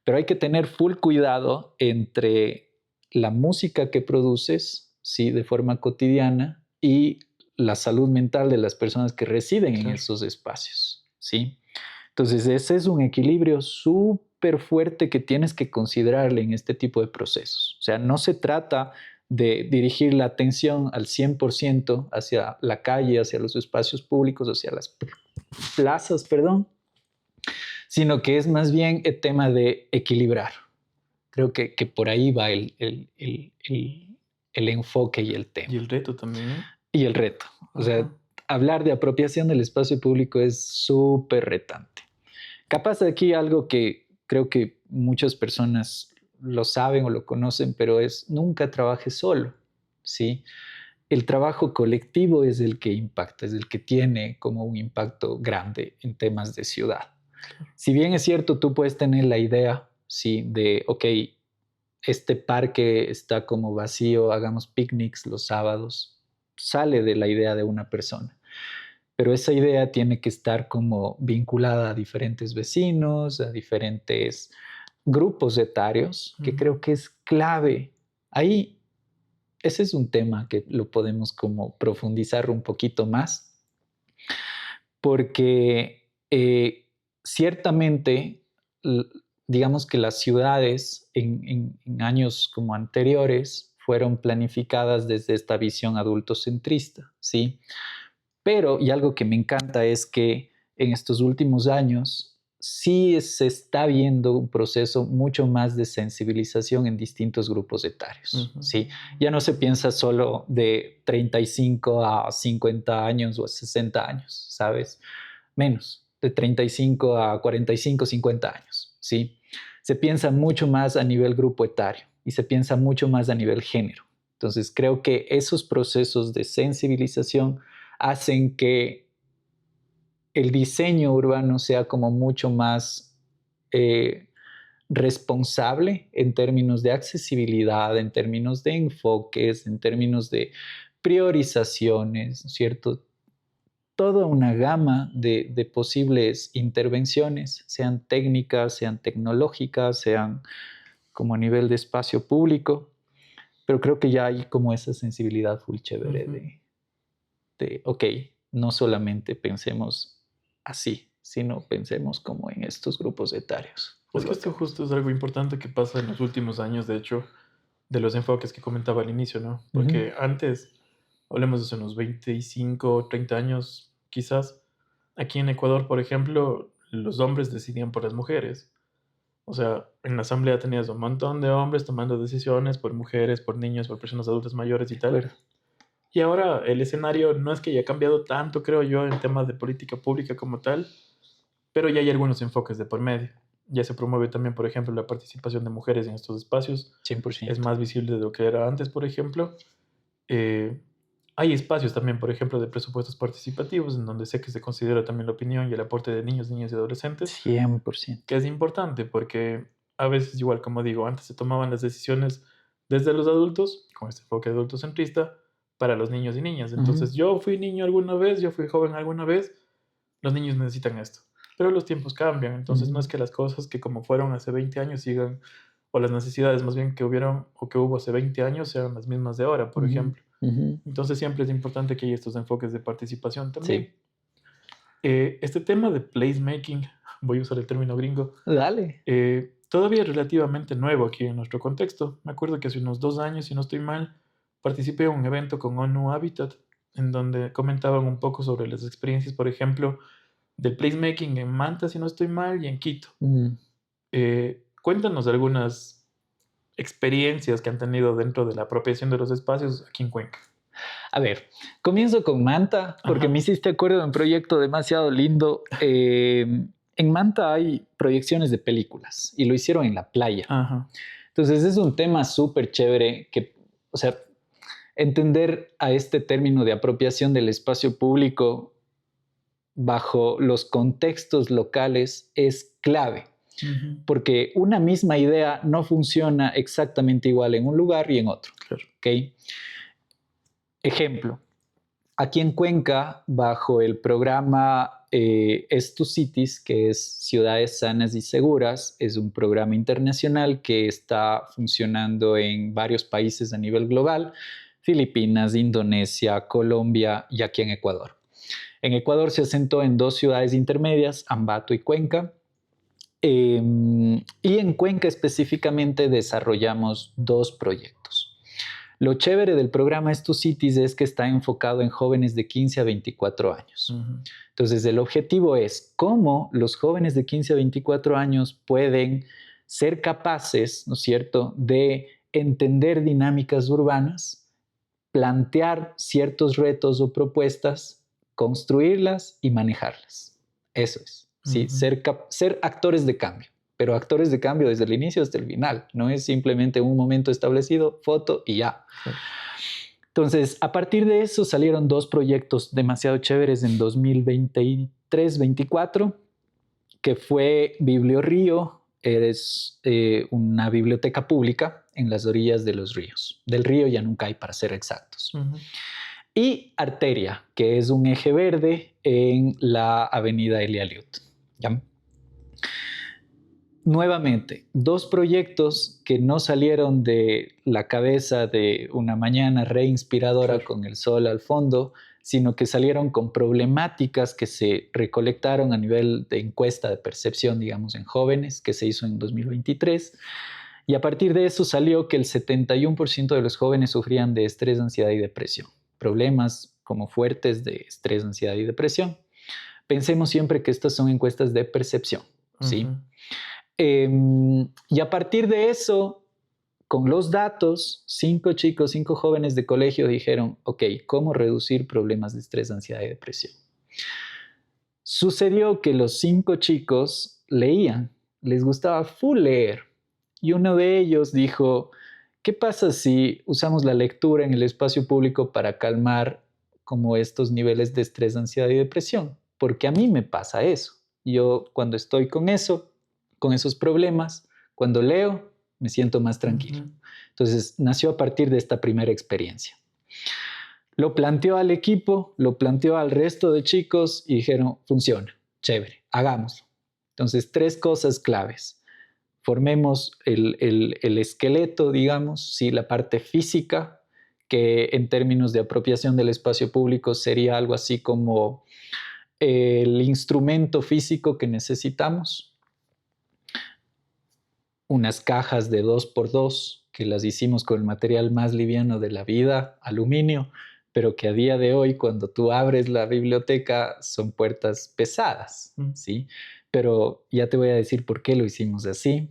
Pero hay que tener full cuidado entre la música que produces, sí, de forma cotidiana, y la salud mental de las personas que residen en Claro. esos espacios, ¿sí? Entonces, ese es un equilibrio súper fuerte que tienes que considerarle en este tipo de procesos. O sea, no se trata de dirigir la atención al 100% hacia la calle, hacia los espacios públicos, hacia las plazas, perdón, sino que es más bien el tema de equilibrar. Creo que por ahí va el enfoque y el Y tema. el reto también, ¿no? Y el reto. O sea, Ajá. hablar de apropiación del espacio público es súper retante. Capaz aquí algo que creo que muchas personas lo saben o lo conocen, pero es: nunca trabajes solo, ¿sí? El trabajo colectivo es el que impacta, es el que tiene como un impacto grande en temas de ciudad. Claro. Si bien es cierto, tú puedes tener la idea, sí, de, ok, este parque está como vacío, hagamos picnics los sábados, sale de la idea de una persona, pero esa idea tiene que estar como vinculada a diferentes vecinos, a diferentes grupos etarios, que Ujú. creo que es clave. Ahí, ese es un tema que lo podemos como profundizar un poquito más, porque ciertamente, digamos que las ciudades en años como anteriores fueron planificadas desde esta visión adultocentrista, ¿sí? Pero, y algo que me encanta es que en estos últimos años sí se está viendo un proceso mucho más de sensibilización en distintos grupos etarios, ¿sí? Ya no se piensa solo de 35 a 50 años o a 60 años, ¿sabes? Menos, de 35 a 45, 50 años, ¿sí? Se piensa mucho más a nivel grupo etario y se piensa mucho más a nivel género. Entonces, creo que esos procesos de sensibilización hacen que el diseño urbano sea como mucho más responsable en términos de accesibilidad, en términos de enfoques, en términos de priorizaciones, ¿cierto? Toda una gama de posibles intervenciones, sean técnicas, sean tecnológicas, sean como a nivel de espacio público, pero creo que ya hay como esa sensibilidad full chévere ok, no solamente pensemos así, sino pensemos como en estos grupos etarios. Es que esto justo es algo importante que pasa en los últimos años, de hecho, de los enfoques que comentaba al inicio, ¿no? Porque antes, hablemos de hace unos 25, 30 años, quizás, aquí en Ecuador, por ejemplo, los hombres decidían por las mujeres. O sea, en la asamblea tenías un montón de hombres tomando decisiones por mujeres, por niños, por personas adultas mayores y tal. Claro. Y ahora el escenario no es que haya cambiado tanto, creo yo, en temas de política pública como tal, pero ya hay algunos enfoques de por medio. Ya se promueve también, por ejemplo, la participación de mujeres en estos espacios. 100%. Es más visible de lo que era antes, por ejemplo. Hay espacios también, por ejemplo, de presupuestos participativos, en donde sé que se considera también la opinión y el aporte de niños, niñas y adolescentes. 100%. Que es importante porque a veces, igual como digo, antes se tomaban las decisiones desde los adultos, con este enfoque adultocentrista, para los niños y niñas. Entonces, yo fui niño alguna vez, yo fui joven alguna vez, los niños necesitan esto. Pero los tiempos cambian, entonces no es que las cosas que como fueron hace 20 años sigan, o las necesidades más bien que hubieron o que hubo hace 20 años sean las mismas de ahora, por ejemplo. Entonces siempre es importante que haya estos enfoques de participación también. Sí. Este tema de placemaking, voy a usar el término gringo, Dale. todavía es relativamente nuevo aquí en nuestro contexto. Me acuerdo que hace unos 2 años, si no estoy mal, participé en un evento con ONU Habitat, en donde comentaban un poco sobre las experiencias, por ejemplo, del placemaking en Manta, si no estoy mal, y en Quito. Cuéntanos algunas experiencias que han tenido dentro de la apropiación de los espacios aquí en Cuenca. A ver, comienzo con Manta, porque me hiciste acuerdo de un proyecto demasiado lindo. En Manta hay proyecciones de películas y lo hicieron en la playa. Ajá. Entonces es un tema súper chévere que, o sea, entender a este término de apropiación del espacio público bajo los contextos locales es clave, porque una misma idea no funciona exactamente igual en un lugar y en otro. Claro. ¿Okay? Ejemplo, aquí en Cuenca, bajo el programa Cities, que es Ciudades Sanas y Seguras, es un programa internacional que está funcionando en varios países a nivel global, Filipinas, Indonesia, Colombia y aquí en Ecuador. En Ecuador se asentó en 2 ciudades intermedias, Ambato y Cuenca. Y en Cuenca específicamente desarrollamos 2 proyectos. Lo chévere del programa Cities es que está enfocado en jóvenes de 15 a 24 años. Entonces, el objetivo es cómo los jóvenes de 15 a 24 años pueden ser capaces, ¿no es cierto?, de entender dinámicas urbanas, plantear ciertos retos o propuestas, construirlas y manejarlas. Eso es, ¿sí? Ser actores de cambio. Pero actores de cambio desde el inicio hasta el final. No es simplemente un momento establecido, foto y ya. Entonces, a partir de eso salieron 2 proyectos demasiado chéveres en 2023-24, que fue BiblioRío. Es una biblioteca pública en las orillas de los ríos. Del río Yanuncay, para ser exactos. Y Arteria, que es un eje verde en la avenida Elia Liut. ¿Ya? Nuevamente, 2 proyectos que no salieron de la cabeza de una mañana reinspiradora con el sol al fondo, sino que salieron con problemáticas que se recolectaron a nivel de encuesta de percepción, digamos, en jóvenes, que se hizo en 2023. Y a partir de eso salió que el 71% de los jóvenes sufrían de estrés, ansiedad y depresión. Problemas como fuertes de estrés, ansiedad y depresión. Pensemos siempre que estas son encuestas de percepción, ¿sí? Y a partir de eso, con los datos, 5 chicos, 5 jóvenes de colegio dijeron, ok, ¿cómo reducir problemas de estrés, ansiedad y depresión? Sucedió que los 5 chicos leían, les gustaba full leer. Y uno de ellos dijo, ¿qué pasa si usamos la lectura en el espacio público para calmar como estos niveles de estrés, ansiedad y depresión? Porque a mí me pasa eso. Yo cuando estoy con eso, con esos problemas, cuando leo, me siento más tranquilo. Entonces, nació a partir de esta primera experiencia. Lo planteó al equipo, lo planteó al resto de chicos y dijeron, funciona, chévere, hagámoslo. Entonces, 3 cosas claves. Formemos el esqueleto, digamos, ¿sí? La parte física, que en términos de apropiación del espacio público sería algo así como el instrumento físico que necesitamos. Unas cajas de 2x2 que las hicimos con el material más liviano de la vida, aluminio, pero que a día de hoy, cuando tú abres la biblioteca, son puertas pesadas, ¿sí? Pero ya te voy a decir por qué lo hicimos así.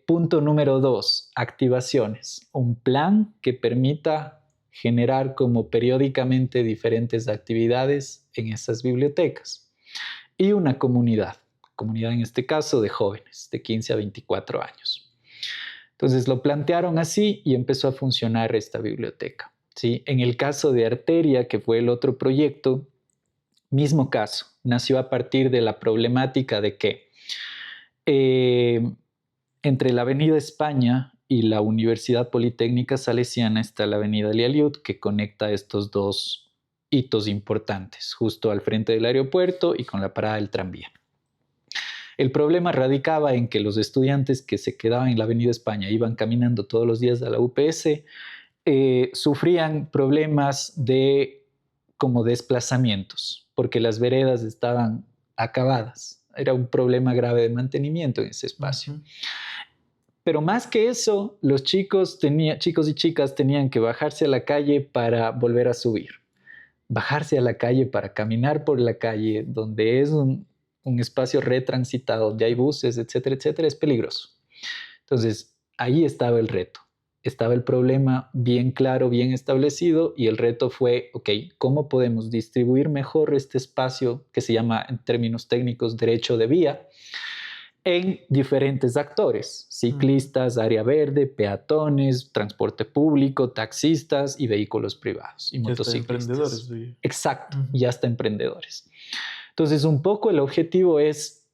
Punto número 2, activaciones. Un plan que permita generar como periódicamente diferentes actividades en esas bibliotecas. Y una comunidad en este caso de jóvenes de 15 a 24 años. Entonces lo plantearon así y empezó a funcionar esta biblioteca, ¿sí? En el caso de Arteria, que fue el otro proyecto, mismo caso, nació a partir de la problemática de que entre la Avenida España y la Universidad Politécnica Salesiana está la Avenida Lialiud, que conecta estos 2 hitos importantes, justo al frente del aeropuerto y con la parada del tranvía. El problema radicaba en que los estudiantes que se quedaban en la Avenida España, iban caminando todos los días a la UPS, sufrían problemas de como desplazamientos, porque las veredas estaban acabadas. Era un problema grave de mantenimiento en ese espacio. Pero más que eso, los chicos y chicas tenían que bajarse a la calle para volver a subir. Bajarse a la calle para caminar por la calle, donde es un espacio retransitado, donde hay buses, etcétera, etcétera, es peligroso. Entonces, ahí estaba el reto. Estaba el problema bien claro, bien establecido, y el reto fue, ok, ¿cómo podemos distribuir mejor este espacio que se llama, en términos técnicos, derecho de vía, en diferentes actores? Ciclistas, área verde, peatones, transporte público, taxistas y vehículos privados y motociclistas. Emprendedores. Exacto, y hasta emprendedores. Entonces, un poco el objetivo es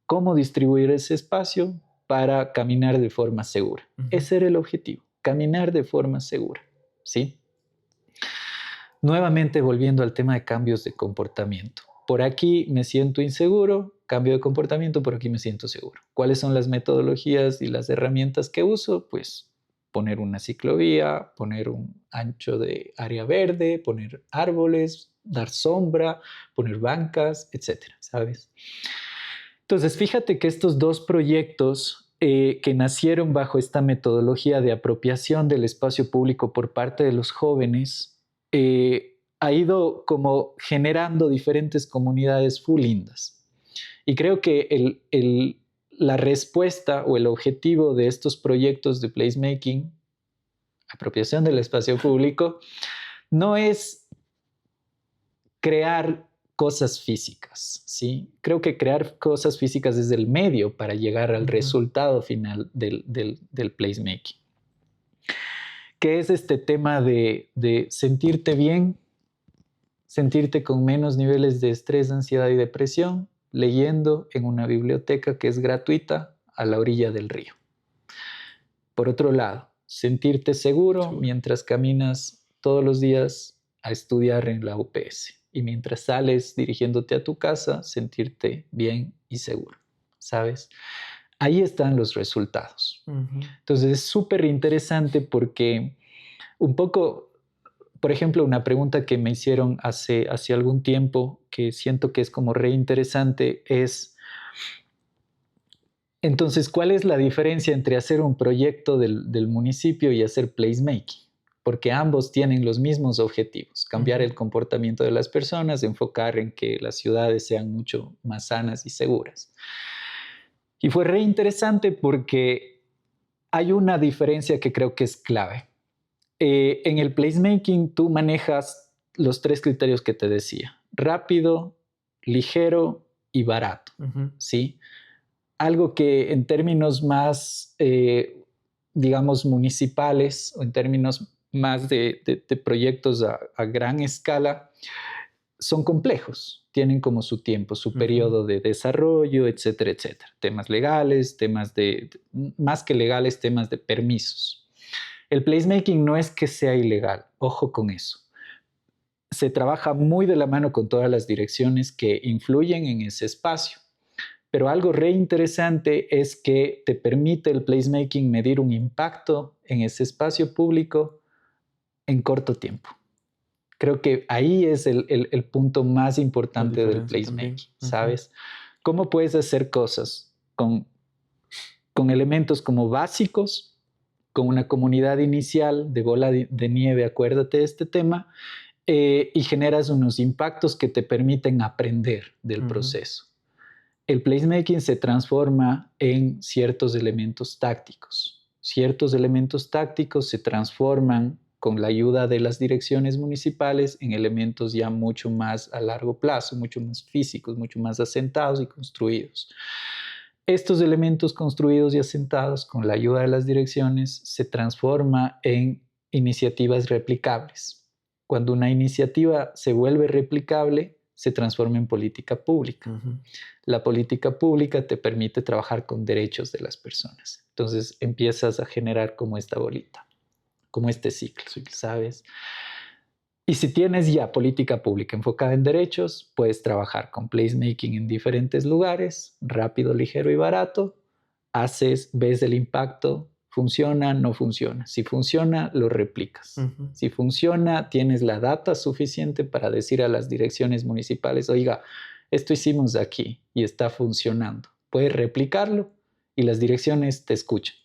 cómo distribuir ese espacio para caminar de forma segura. Ese era el objetivo, caminar de forma segura, ¿sí? Nuevamente volviendo al tema de cambios de comportamiento. Por aquí me siento inseguro, cambio de comportamiento, por aquí me siento seguro. ¿Cuáles son las metodologías y las herramientas que uso? Pues poner una ciclovía, poner un ancho de área verde, poner árboles, dar sombra, poner bancas, etcétera, ¿sabes? Entonces, fíjate que estos 2 proyectos que nacieron bajo esta metodología de apropiación del espacio público por parte de los jóvenes, ha ido como generando diferentes comunidades full lindas. Y creo que la respuesta o el objetivo de estos proyectos de placemaking, apropiación del espacio público, no es crear cosas físicas, ¿sí? Creo que crear cosas físicas es el medio para llegar al resultado final del placemaking, que es este tema de sentirte bien, sentirte con menos niveles de estrés, ansiedad y depresión, leyendo en una biblioteca que es gratuita a la orilla del río. Por otro lado, sentirte seguro mientras caminas todos los días a estudiar en la UPS. Y mientras sales dirigiéndote a tu casa, sentirte bien y seguro, ¿sabes? Ahí están los resultados. Entonces es súper interesante porque un poco por ejemplo, una pregunta que me hicieron hace algún tiempo, que siento que es como re interesante, es, entonces, ¿cuál es la diferencia entre hacer un proyecto del municipio y hacer placemaking? Porque ambos tienen los mismos objetivos: cambiar el comportamiento de las personas, enfocar en que las ciudades sean mucho más sanas y seguras. Y fue re interesante porque hay una diferencia que creo que es clave. En el placemaking tú manejas los 3 criterios que te decía: rápido, ligero y barato, ¿sí? Algo que en términos más, digamos, municipales, o en términos más de proyectos a gran escala, son complejos, tienen como su tiempo, su periodo de desarrollo, etcétera, etcétera. Temas legales, más que legales, temas de permisos. El placemaking no es que sea ilegal, ojo con eso. Se trabaja muy de la mano con todas las direcciones que influyen en ese espacio. Pero algo re interesante es que te permite el placemaking medir un impacto en ese espacio público en corto tiempo. Creo que ahí es el punto más importante del placemaking, ¿sabes? ¿Cómo puedes hacer cosas con elementos como básicos, con una comunidad inicial de bola de nieve, acuérdate de este tema, y generas unos impactos que te permiten aprender del proceso? El placemaking se transforma en ciertos elementos tácticos. Ciertos elementos tácticos se transforman con la ayuda de las direcciones municipales en elementos ya mucho más a largo plazo, mucho más físicos, mucho más asentados y construidos. Estos elementos construidos y asentados con la ayuda de las direcciones se transforma en iniciativas replicables. Cuando una iniciativa se vuelve replicable, se transforma en política pública. La política pública te permite trabajar con derechos de las personas. Entonces empiezas a generar como esta bolita, como este ciclo, ¿sabes? Y si tienes ya política pública enfocada en derechos, puedes trabajar con placemaking en diferentes lugares, rápido, ligero y barato. Ves el impacto, funciona, no funciona. Si funciona, lo replicas. Si funciona, tienes la data suficiente para decir a las direcciones municipales: oiga, esto hicimos aquí y está funcionando. Puedes replicarlo y las direcciones te escuchan,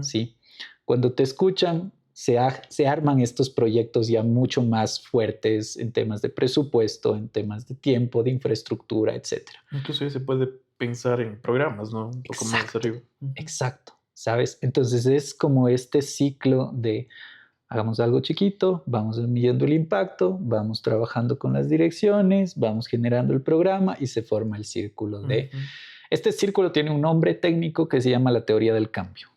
¿sí? Cuando te escuchan, se arman estos proyectos ya mucho más fuertes en temas de presupuesto, en temas de tiempo, de infraestructura, etc. Incluso ya se puede pensar en programas, ¿no? Un poco más arriba. Exacto, ¿sabes? Entonces es como este ciclo de hagamos algo chiquito, vamos midiendo el impacto, vamos trabajando con las direcciones, vamos generando el programa y se forma el círculo de... Este círculo tiene un nombre técnico que se llama la teoría del cambio.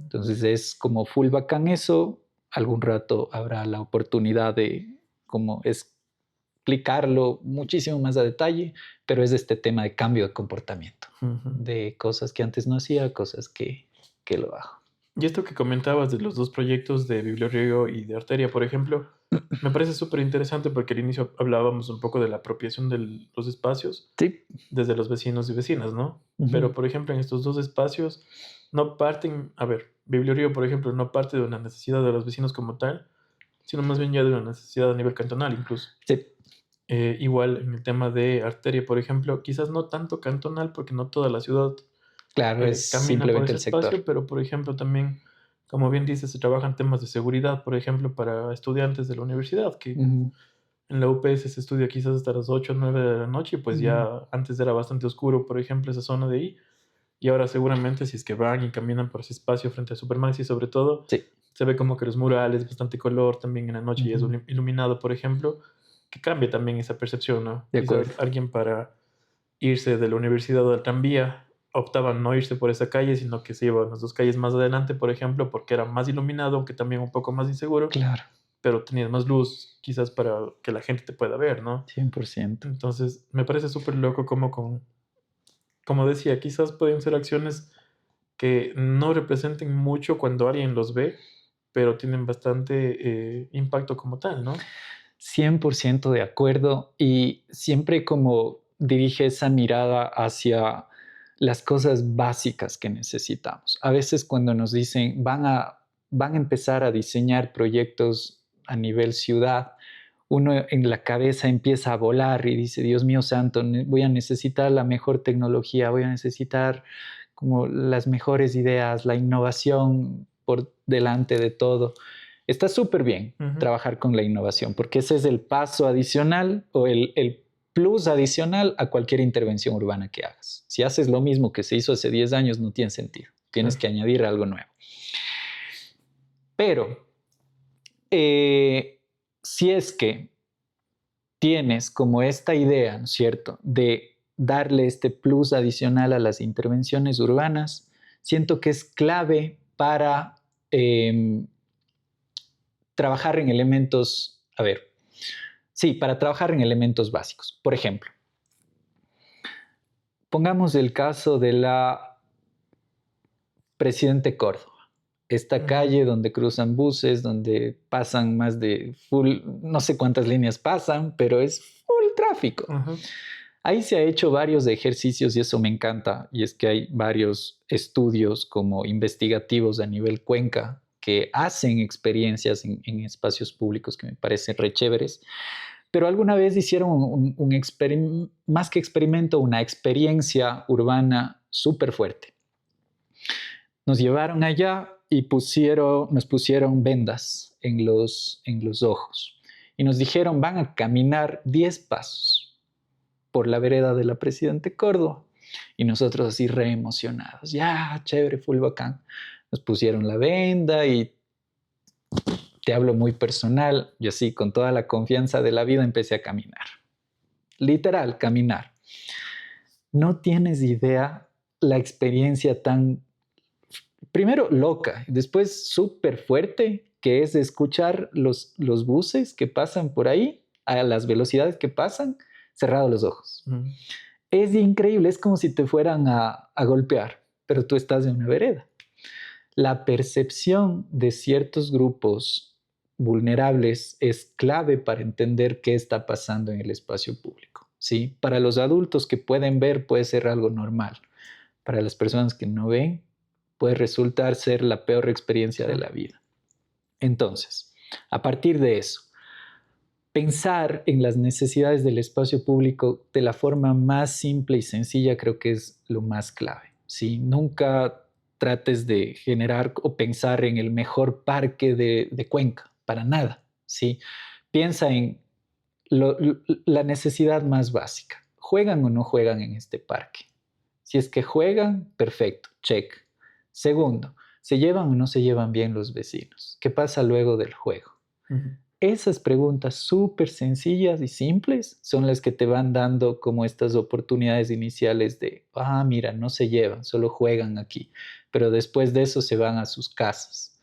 Entonces es como full bacán eso. Algún rato habrá la oportunidad de como explicarlo muchísimo más a detalle, pero es este tema de cambio de comportamiento, de cosas que antes no hacía, cosas que lo hago. Y esto que comentabas de los 2 proyectos de Biblioriego y de Arteria, por ejemplo, me parece súper interesante porque al inicio hablábamos un poco de la apropiación de los espacios desde los vecinos y vecinas, ¿no? Pero, por ejemplo, en estos 2 espacios no parten, Biblioriego, por ejemplo, no parte de una necesidad de los vecinos como tal, sino más bien ya de una necesidad a nivel cantonal incluso. Igual en el tema de Arteria, por ejemplo, quizás no tanto cantonal porque no toda la ciudad es camina simplemente por ese el sector. espacio, pero por ejemplo también, como bien dices, se trabajan temas de seguridad, por ejemplo, para estudiantes de la universidad, que en la UPS se estudia quizás hasta las 8 o 9 de la noche, pues ya antes era bastante oscuro, por ejemplo, esa zona de ahí, y ahora seguramente si es que van y caminan por ese espacio frente a Supermaxi sobre todo, se ve como que los murales, bastante color también en la noche y es iluminado, por ejemplo, que cambia también esa percepción, ¿no? Quizás alguien para irse de la universidad o del tranvía optaba no irse por esa calle, sino que se iba a las 2 calles más adelante, por ejemplo, porque era más iluminado, aunque también un poco más inseguro. Claro. Pero tenías más luz, quizás para que la gente te pueda ver, ¿no? 100%. Entonces, me parece súper loco como decía, quizás pueden ser acciones que no representen mucho cuando alguien los ve, pero tienen bastante impacto como tal, ¿no? 100% de acuerdo, y siempre como dirige esa mirada hacia las cosas básicas que necesitamos. A veces cuando nos dicen van a empezar a diseñar proyectos a nivel ciudad, uno en la cabeza empieza a volar y dice, Dios mío santo, voy a necesitar la mejor tecnología, voy a necesitar como las mejores ideas, la innovación por delante de todo. Está súper bien trabajar con la innovación, porque ese es el paso adicional o el plus adicional a cualquier intervención urbana que hagas. Si haces lo mismo que se hizo hace 10 años, no tiene sentido. Tienes que añadir algo nuevo. Pero si es que tienes como esta idea, ¿no es cierto?, de darle este plus adicional a las intervenciones urbanas, siento que es clave para trabajar en elementos, para trabajar en elementos básicos. Por ejemplo, pongamos el caso de la Presidente Córdoba. Esta calle donde cruzan buses, donde pasan más de no sé cuántas líneas pasan, pero es full tráfico. Ahí se ha hecho varios ejercicios y eso me encanta, y es que hay varios estudios como investigativos a nivel Cuenca que hacen experiencias en espacios públicos que me parecen re chéveres, pero alguna vez hicieron más que experimento, una experiencia urbana súper fuerte. Nos llevaron allá y nos pusieron vendas en los ojos y nos dijeron, van a caminar 10 pasos por la vereda de la Presidente Córdoba. Y nosotros así re emocionados, ya, chévere, full bacán. Nos pusieron la venda y te hablo muy personal, yo así con toda la confianza de la vida empecé a caminar. Literal, caminar. No tienes idea la experiencia tan, primero loca, después súper fuerte, que es escuchar los buses que pasan por ahí, a las velocidades que pasan, cerrados los ojos. Es increíble, es como si te fueran a golpear, pero tú estás en una vereda. La percepción de ciertos grupos vulnerables es clave para entender qué está pasando en el espacio público, ¿sí? Para los adultos que pueden ver puede ser algo normal. Para las personas que no ven, puede resultar ser la peor experiencia de la vida. Entonces, a partir de eso, pensar en las necesidades del espacio público de la forma más simple y sencilla creo que es lo más clave, ¿sí? Nunca trates de generar o pensar en el mejor parque de Cuenca, para nada, ¿sí? Piensa en la necesidad más básica. ¿Juegan o no juegan en este parque? Si es que juegan, perfecto, check. Segundo, ¿se llevan o no se llevan bien los vecinos? ¿Qué pasa luego del juego? Esas preguntas súper sencillas y simples son las que te van dando como estas oportunidades iniciales de, mira, no se llevan, solo juegan aquí, pero después de eso se van a sus casas.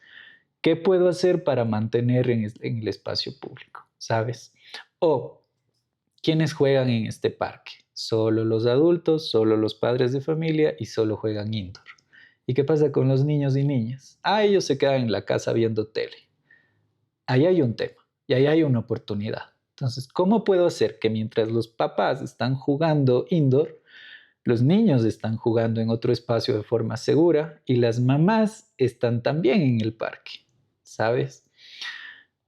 ¿Qué puedo hacer para mantener en el espacio público? ¿Sabes? O, ¿quiénes juegan en este parque? Solo los adultos, solo los padres de familia y solo juegan indoor. ¿Y qué pasa con los niños y niñas? Ellos se quedan en la casa viendo tele. Ahí hay un tema y ahí hay una oportunidad. Entonces, ¿cómo puedo hacer que mientras los papás están jugando indoor, los niños están jugando en otro espacio de forma segura y las mamás están también en el parque? ¿Sabes?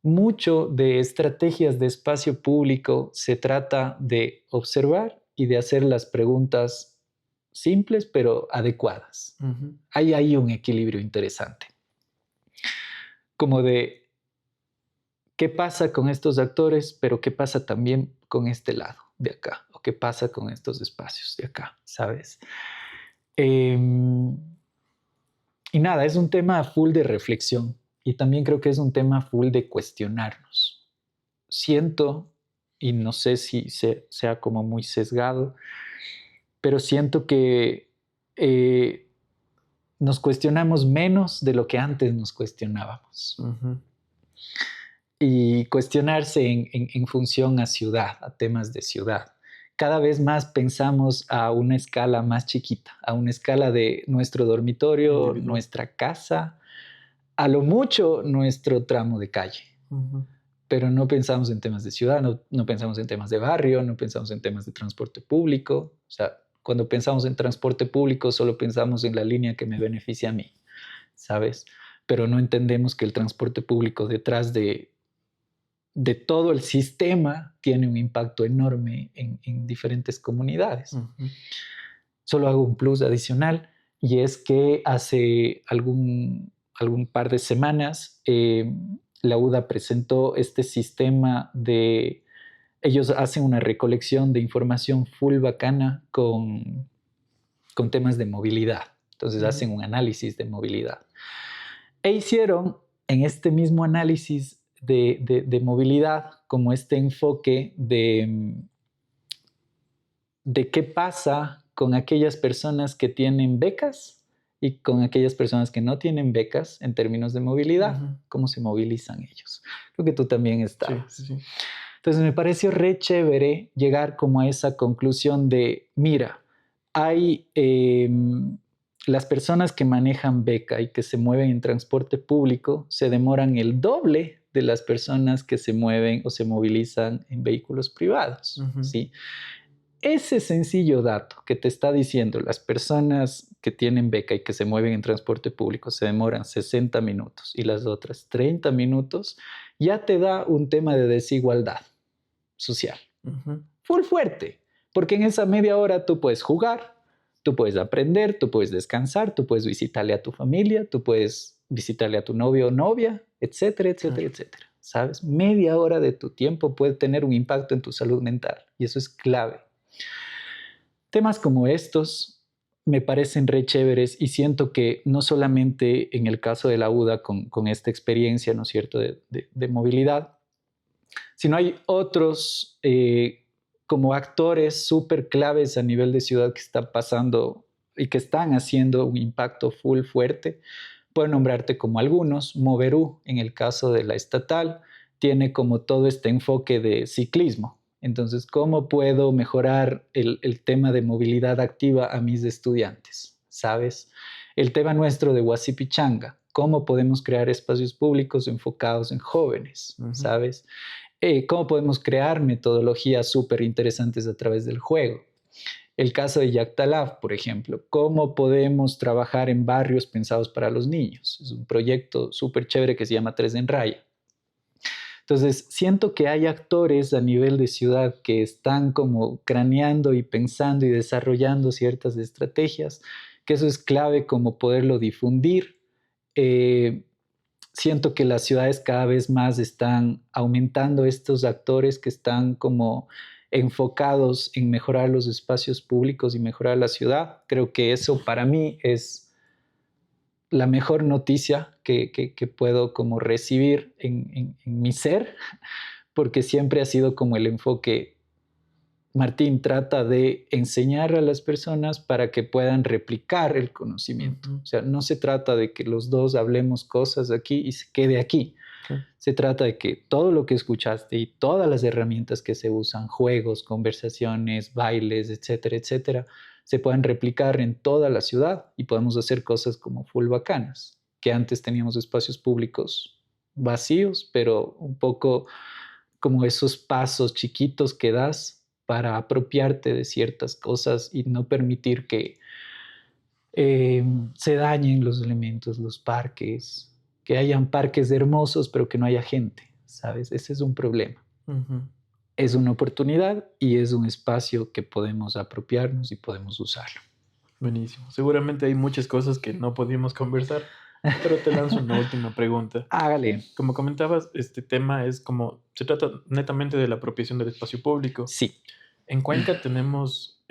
Mucho de estrategias de espacio público se trata de observar y de hacer las preguntas simples pero adecuadas. Hay ahí un equilibrio interesante. Como de, ¿qué pasa con estos actores? Pero ¿qué pasa también con este lado de acá? ¿O qué pasa con estos espacios de acá? ¿Sabes? Y nada, es un tema full de reflexión. Y también creo que es un tema full de cuestionarnos. Siento, y no sé si sea como muy sesgado, pero siento que nos cuestionamos menos de lo que antes nos cuestionábamos. Y cuestionarse en función a ciudad, a temas de ciudad. Cada vez más pensamos a una escala más chiquita, a una escala de nuestro dormitorio, nuestra casa, a lo mucho nuestro tramo de calle. Pero no pensamos en temas de ciudad, no pensamos en temas de barrio, no pensamos en temas de transporte público. O sea, cuando pensamos en transporte público solo pensamos en la línea que me beneficia a mí, ¿sabes? Pero no entendemos que el transporte público detrás de de todo el sistema tiene un impacto enorme en diferentes comunidades. Ujú. Solo hago un plus adicional, y es que hace algún par de semanas la UDA presentó este sistema de... Ellos hacen una recolección de información full bacana con temas de movilidad. Entonces hacen un análisis de movilidad. E hicieron en este mismo análisis de movilidad como este enfoque de qué pasa con aquellas personas que tienen becas y con aquellas personas que no tienen becas en términos de movilidad, cómo se movilizan ellos. Creo que tú también estabas. Sí. Entonces me pareció re chévere llegar como a esa conclusión de, mira, hay las personas que manejan beca y que se mueven en transporte público se demoran el doble de las personas que se mueven o se movilizan en vehículos privados, ¿sí? Ese sencillo dato que te está diciendo las personas que tienen beca y que se mueven en transporte público se demoran 60 minutos y las otras 30 minutos, ya te da un tema de desigualdad social. Full fuerte, porque en esa media hora tú puedes jugar, tú puedes aprender, tú puedes descansar, tú puedes visitarle a tu familia, tú puedes visitarle a tu novio o novia, etcétera, etcétera, etcétera. ¿Sabes? Media hora de tu tiempo puede tener un impacto en tu salud mental y eso es clave. Temas como estos me parecen re chéveres y siento que no solamente en el caso de la UDA con esta experiencia, ¿no es cierto?, de movilidad, sino hay otros como actores súper claves a nivel de ciudad que están pasando y que están haciendo un impacto full fuerte. Puedo nombrarte como algunos. Moverú, en el caso de la estatal, tiene como todo este enfoque de ciclismo. Entonces, ¿cómo puedo mejorar el tema de movilidad activa a mis estudiantes? ¿Sabes? El tema nuestro de Huasipichanga, ¿cómo podemos crear espacios públicos enfocados en jóvenes? ¿Sabes? ¿Cómo podemos crear metodologías súper interesantes a través del juego? El caso de Yactalaf, por ejemplo, ¿cómo podemos trabajar en barrios pensados para los niños? Es un proyecto súper chévere que se llama 3 en Raya. Entonces, siento que hay actores a nivel de ciudad que están como craneando y pensando y desarrollando ciertas estrategias, que eso es clave como poderlo difundir. Siento que las ciudades cada vez más están aumentando estos actores que están como enfocados en mejorar los espacios públicos y mejorar la ciudad. Creo que eso para mí es la mejor noticia que puedo como recibir en mi ser, porque siempre ha sido como el enfoque, Martín trata de enseñar a las personas para que puedan replicar el conocimiento. O sea, no se trata de que los dos hablemos cosas aquí y se quede aquí. Se trata de que todo lo que escuchaste y todas las herramientas que se usan, juegos, conversaciones, bailes, etcétera, etcétera, se puedan replicar en toda la ciudad y podemos hacer cosas como full bacanas, que antes teníamos espacios públicos vacíos, pero un poco como esos pasos chiquitos que das para apropiarte de ciertas cosas y no permitir que se dañen los elementos, los parques, que hayan parques hermosos, pero que no haya gente, ¿sabes? Ese es un problema. Es una oportunidad y es un espacio que podemos apropiarnos y podemos usarlo. Buenísimo. Seguramente hay muchas cosas que no pudimos conversar, pero te lanzo una última pregunta. Hágale. Como comentabas, este tema es como, se trata netamente de la apropiación del espacio público. Sí. En Cuenca tenemos,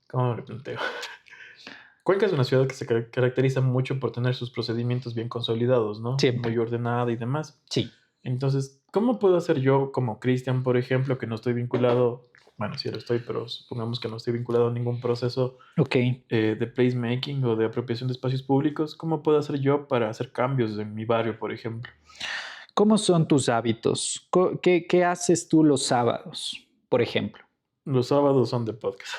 ¿cómo me planteo? Cuenca es una ciudad que se caracteriza mucho por tener sus procedimientos bien consolidados, ¿no? Siempre. Muy ordenada y demás. Sí. Entonces, ¿cómo puedo hacer yo como Cristian, por ejemplo, que no estoy vinculado, bueno, sí lo estoy, pero supongamos que no estoy vinculado a ningún proceso de placemaking o de apropiación de espacios públicos? ¿Cómo puedo hacer yo para hacer cambios en mi barrio, por ejemplo? ¿Cómo son tus hábitos? ¿Qué haces tú los sábados, por ejemplo? Los sábados son de podcast.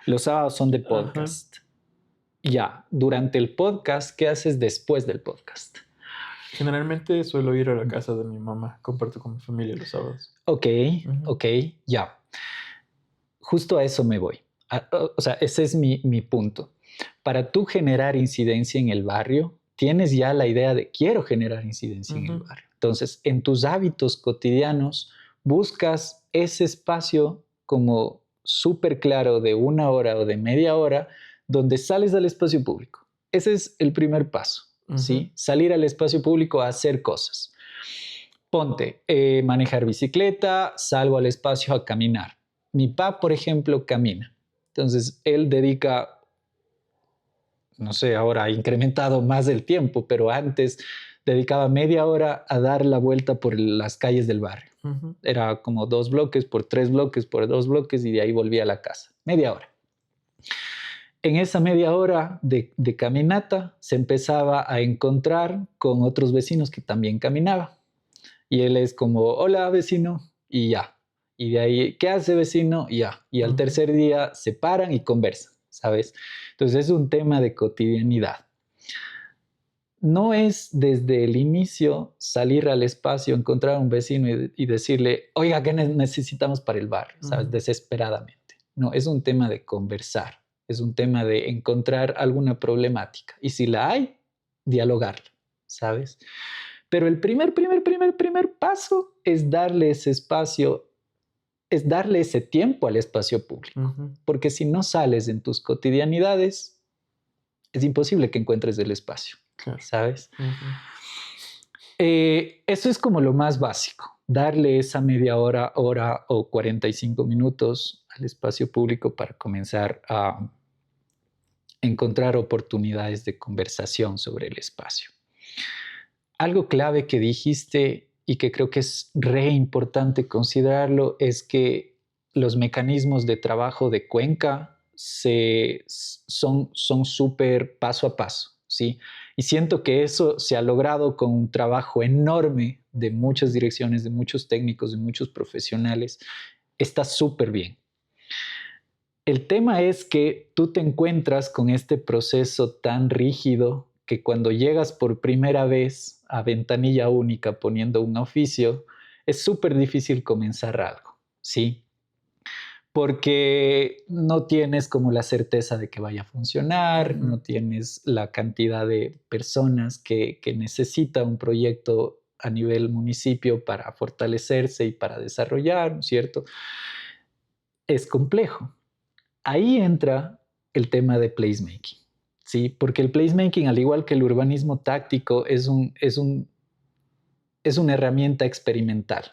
Los sábados son de podcast. Ya, durante el podcast, ¿qué haces después del podcast? Generalmente suelo ir a la casa de mi mamá, comparto con mi familia los sábados. Ok, ya. Justo a eso me voy. O sea, ese es mi punto. Para tú generar incidencia en el barrio, tienes ya la idea de quiero generar incidencia en el barrio. Entonces, en tus hábitos cotidianos, buscas ese espacio como súper claro de 1 hora o de media hora donde sales al espacio público. Ese es el primer paso, ¿sí? Salir al espacio público a hacer cosas. Ponte, manejar bicicleta, salgo al espacio a caminar. Mi papá, por ejemplo, camina. Entonces, él dedica, no sé, ahora ha incrementado más el tiempo, pero antes dedicaba media hora a dar la vuelta por las calles del barrio. Era como 2 bloques por 3 bloques por 2 bloques y de ahí volvía a la casa. Media hora. En esa media hora de caminata se empezaba a encontrar con otros vecinos que también caminaban. Y él es como, hola vecino, y ya. Y de ahí, ¿qué hace vecino? Y ya. Y al tercer día se paran y conversan, ¿sabes? Entonces es un tema de cotidianidad. No es desde el inicio salir al espacio, encontrar a un vecino y decirle, oiga, ¿qué necesitamos para el barrio? ¿Sabes? Desesperadamente. No, es un tema de conversar. Es un tema de encontrar alguna problemática. Y si la hay, dialogarla, ¿sabes? Pero el primer paso es darle ese espacio, es darle ese tiempo al espacio público. Porque si no sales en tus cotidianidades, es imposible que encuentres el espacio, claro. ¿Sabes? Eso es como lo más básico. Darle esa media hora o 45 minutos al espacio público para comenzar a encontrar oportunidades de conversación sobre el espacio. Algo clave que dijiste y que creo que es re importante considerarlo es que los mecanismos de trabajo de Cuenca son súper paso a paso, ¿sí? Y siento que eso se ha logrado con un trabajo enorme de muchas direcciones, de muchos técnicos, de muchos profesionales. Está súper bien. El tema es que tú te encuentras con este proceso tan rígido que cuando llegas por primera vez a ventanilla única poniendo un oficio, es súper difícil comenzar algo, ¿sí? Porque no tienes como la certeza de que vaya a funcionar, no tienes la cantidad de personas que necesita un proyecto a nivel municipio para fortalecerse y para desarrollar, ¿no es cierto? Es complejo. Ahí entra el tema de placemaking, ¿sí? Porque el placemaking, al igual que el urbanismo táctico, es una herramienta experimental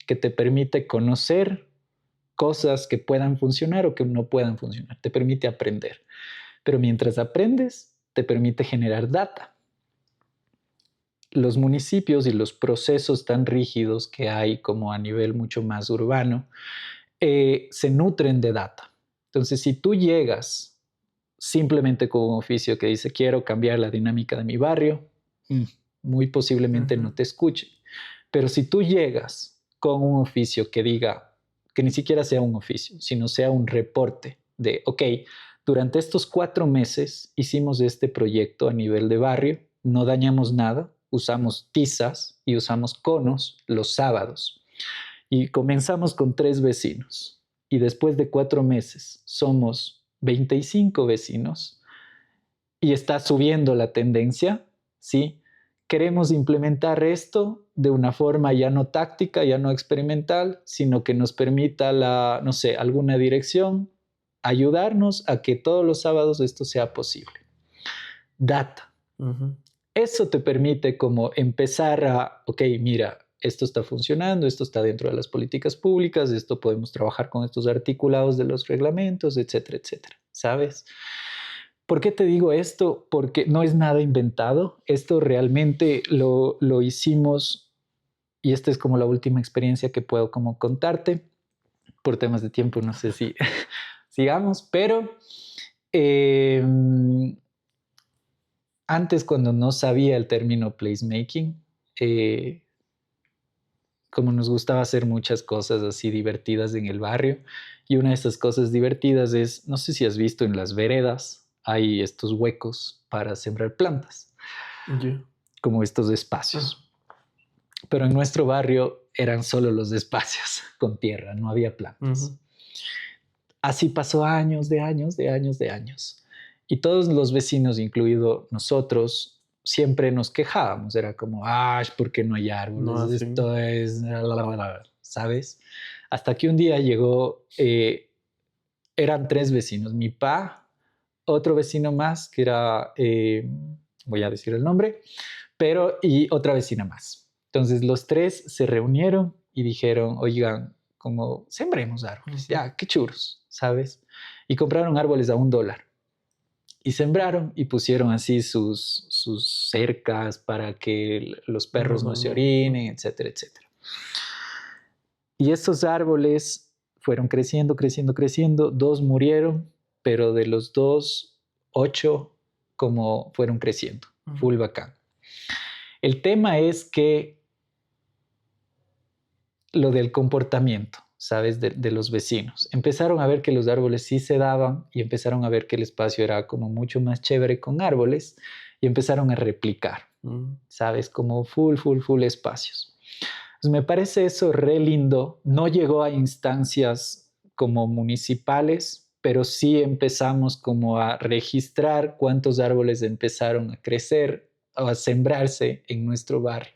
que te permite conocer cosas que puedan funcionar o que no puedan funcionar. Te permite aprender. Pero mientras aprendes, te permite generar data. Los municipios y los procesos tan rígidos que hay como a nivel mucho más urbano se nutren de data. Entonces, si tú llegas simplemente con un oficio que dice quiero cambiar la dinámica de mi barrio, muy posiblemente no te escuchen. Pero si tú llegas con un oficio que diga, que ni siquiera sea un oficio, sino sea un reporte de, ok, durante estos 4 meses hicimos este proyecto a nivel de barrio, no dañamos nada, usamos tizas y usamos conos los sábados. Y comenzamos con 3 vecinos. Y después de 4 meses somos 25 vecinos y está subiendo la tendencia, ¿sí? Queremos implementar esto de una forma ya no táctica, ya no experimental, sino que nos permita alguna dirección, ayudarnos a que todos los sábados esto sea posible. Data. Eso te permite como empezar a, ok, mira, esto está funcionando, esto está dentro de las políticas públicas, esto podemos trabajar con estos articulados de los reglamentos, etcétera, etcétera, ¿sabes? ¿Por qué te digo esto? Porque no es nada inventado. Esto realmente lo hicimos y esta es como la última experiencia que puedo como contarte. Por temas de tiempo no sé si sigamos, pero antes cuando no sabía el término placemaking, como nos gustaba hacer muchas cosas así divertidas en el barrio y una de esas cosas divertidas es, no sé si has visto en las veredas, hay estos huecos para sembrar plantas, como estos espacios. Pero en nuestro barrio eran solo los espacios con tierra, no había plantas. Así pasó años. Y todos los vecinos, incluido nosotros, siempre nos quejábamos. Era como, ¿por qué no hay árboles? No hacen. Esto es... ¿sabes? Hasta que un día llegó, eran 3 vecinos, mi pa, otro vecino más, que era, voy a decir el nombre, y otra vecina más. Entonces los 3 se reunieron y dijeron, oigan, como sembremos árboles, ya, qué churros, ¿sabes? Y compraron árboles a $1. Y sembraron y pusieron así sus cercas para que los perros no se orinen, etcétera, etcétera. Y estos árboles fueron creciendo, creciendo, creciendo. 2 murieron, pero de los 2, 8 como fueron creciendo. Full bacán. El tema es que lo del comportamiento, ¿sabes? De los vecinos. Empezaron a ver que los árboles sí se daban y empezaron a ver que el espacio era como mucho más chévere con árboles y empezaron a replicar, ¿sabes? Como full espacios. Pues me parece eso re lindo. No llegó a instancias como municipales, pero sí empezamos como a registrar cuántos árboles empezaron a crecer o a sembrarse en nuestro barrio.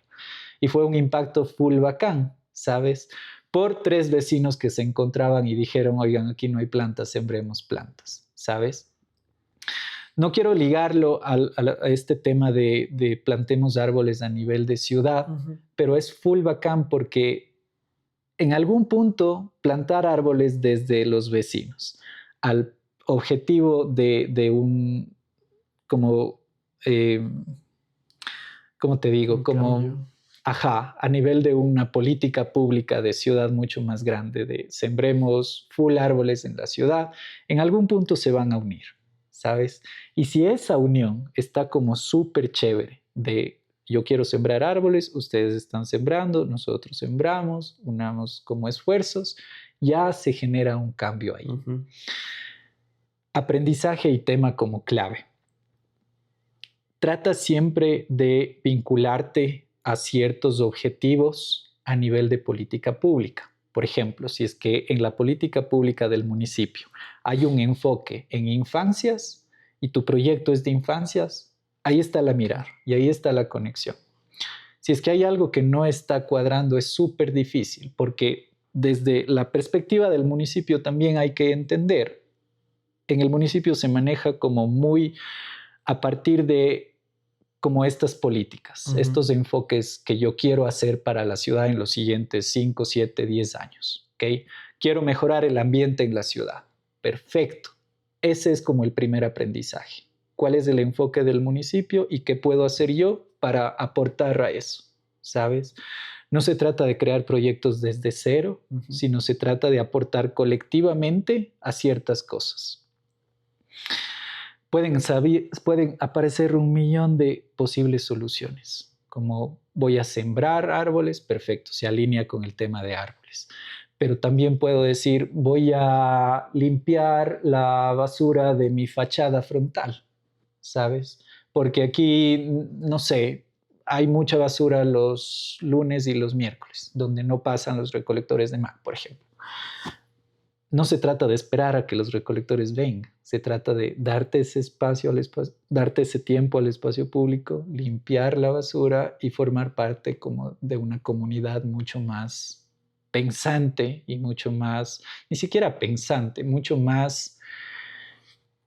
Y fue un impacto full bacán, ¿sabes? Por 3 vecinos que se encontraban y dijeron, oigan, aquí no hay plantas, sembremos plantas, ¿sabes? No quiero ligarlo a este tema de plantemos árboles a nivel de ciudad, pero es full bacán porque en algún punto plantar árboles desde los vecinos al objetivo de un, como, ¿cómo te digo? Como, a nivel de una política pública de ciudad mucho más grande, de sembremos full árboles en la ciudad, en algún punto se van a unir, ¿sabes? Y si esa unión está como súper chévere de yo quiero sembrar árboles, ustedes están sembrando, nosotros sembramos, unamos como esfuerzos, ya se genera un cambio ahí. Aprendizaje y tema como clave. Trata siempre de vincularte a ciertos objetivos a nivel de política pública. Por ejemplo, si es que en la política pública del municipio hay un enfoque en infancias y tu proyecto es de infancias, ahí está la mirada y ahí está la conexión. Si es que hay algo que no está cuadrando, es súper difícil, porque desde la perspectiva del municipio también hay que entender, en el municipio se maneja como muy a partir de como estas políticas, estos enfoques que yo quiero hacer para la ciudad en los siguientes 5, 7, 10 años. ¿Okay? Quiero mejorar el ambiente en la ciudad. Perfecto. Ese es como el primer aprendizaje. ¿Cuál es el enfoque del municipio y qué puedo hacer yo para aportar a eso? ¿Sabes? No se trata de crear proyectos desde cero, sino se trata de aportar colectivamente a ciertas cosas. Pueden aparecer 1.000.000 de posibles soluciones, como voy a sembrar árboles, perfecto, se alinea con el tema de árboles. Pero también puedo decir, voy a limpiar la basura de mi fachada frontal, ¿sabes? Porque aquí, no sé, hay mucha basura los lunes y los miércoles, donde no pasan los recolectores de Mac, por ejemplo. No se trata de esperar a que los recolectores vengan, se trata de darte ese espacio darte ese tiempo al espacio público, limpiar la basura y formar parte como de una comunidad mucho más pensante y mucho más, ni siquiera pensante, mucho más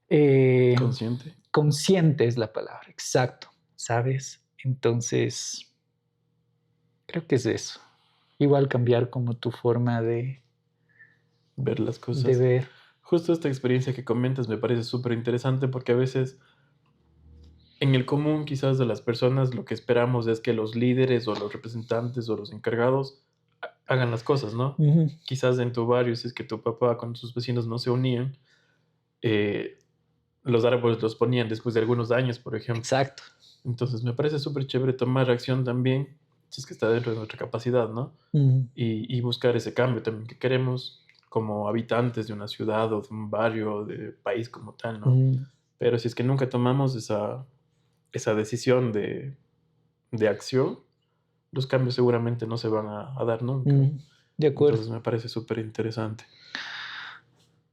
consciente. Consciente es la palabra, exacto, ¿sabes? Entonces, creo que es eso. Igual cambiar como tu forma de ver las cosas. De ver. Justo esta experiencia que comentas me parece súper interesante porque a veces en el común quizás de las personas lo que esperamos es que los líderes o los representantes o los encargados hagan las cosas, ¿no? Quizás en tu barrio, si es que tu papá con sus vecinos no se unían, los árboles los ponían después de algunos años, por ejemplo. Exacto. Entonces me parece súper chévere tomar acción también, si es que está dentro de nuestra capacidad, ¿no? Y buscar ese cambio también que queremos como habitantes de una ciudad o de un barrio o de país como tal, ¿no? Pero si es que nunca tomamos esa decisión de acción, los cambios seguramente no se van a dar nunca. De acuerdo. Entonces me parece súper interesante.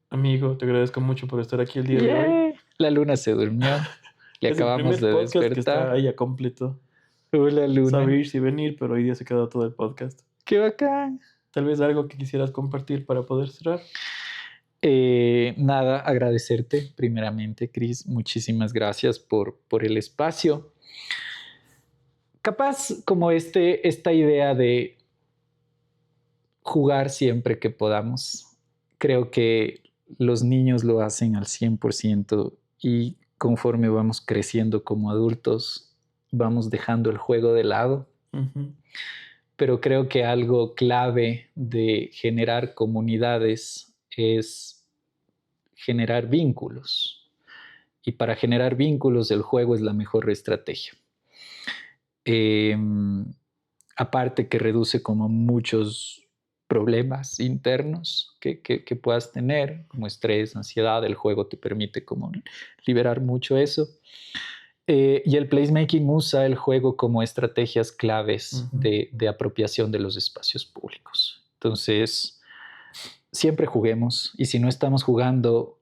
Amigo, te agradezco mucho por estar aquí el día de hoy. La luna se durmió. Le Es el acabamos primer de podcast que está despertar. ahí a completo. Hola, Luna. Sabe irse y venir, pero hoy día se quedó todo el podcast. ¡Qué bacán! Tal vez algo que quisieras compartir para poder cerrar. Nada, agradecerte primeramente, Cris. Muchísimas gracias por el espacio. Capaz como esta idea de jugar siempre que podamos. Creo que los niños lo hacen al 100% y conforme vamos creciendo como adultos, vamos dejando el juego de lado. Ujú. Pero creo que algo clave de generar comunidades es generar vínculos. Y para generar vínculos, el juego es la mejor estrategia. Aparte que reduce como muchos problemas internos que puedas tener, como estrés, ansiedad, el juego te permite como liberar mucho eso. Y el placemaking usa el juego como estrategias claves de apropiación de los espacios públicos. Entonces, siempre juguemos y si no estamos jugando,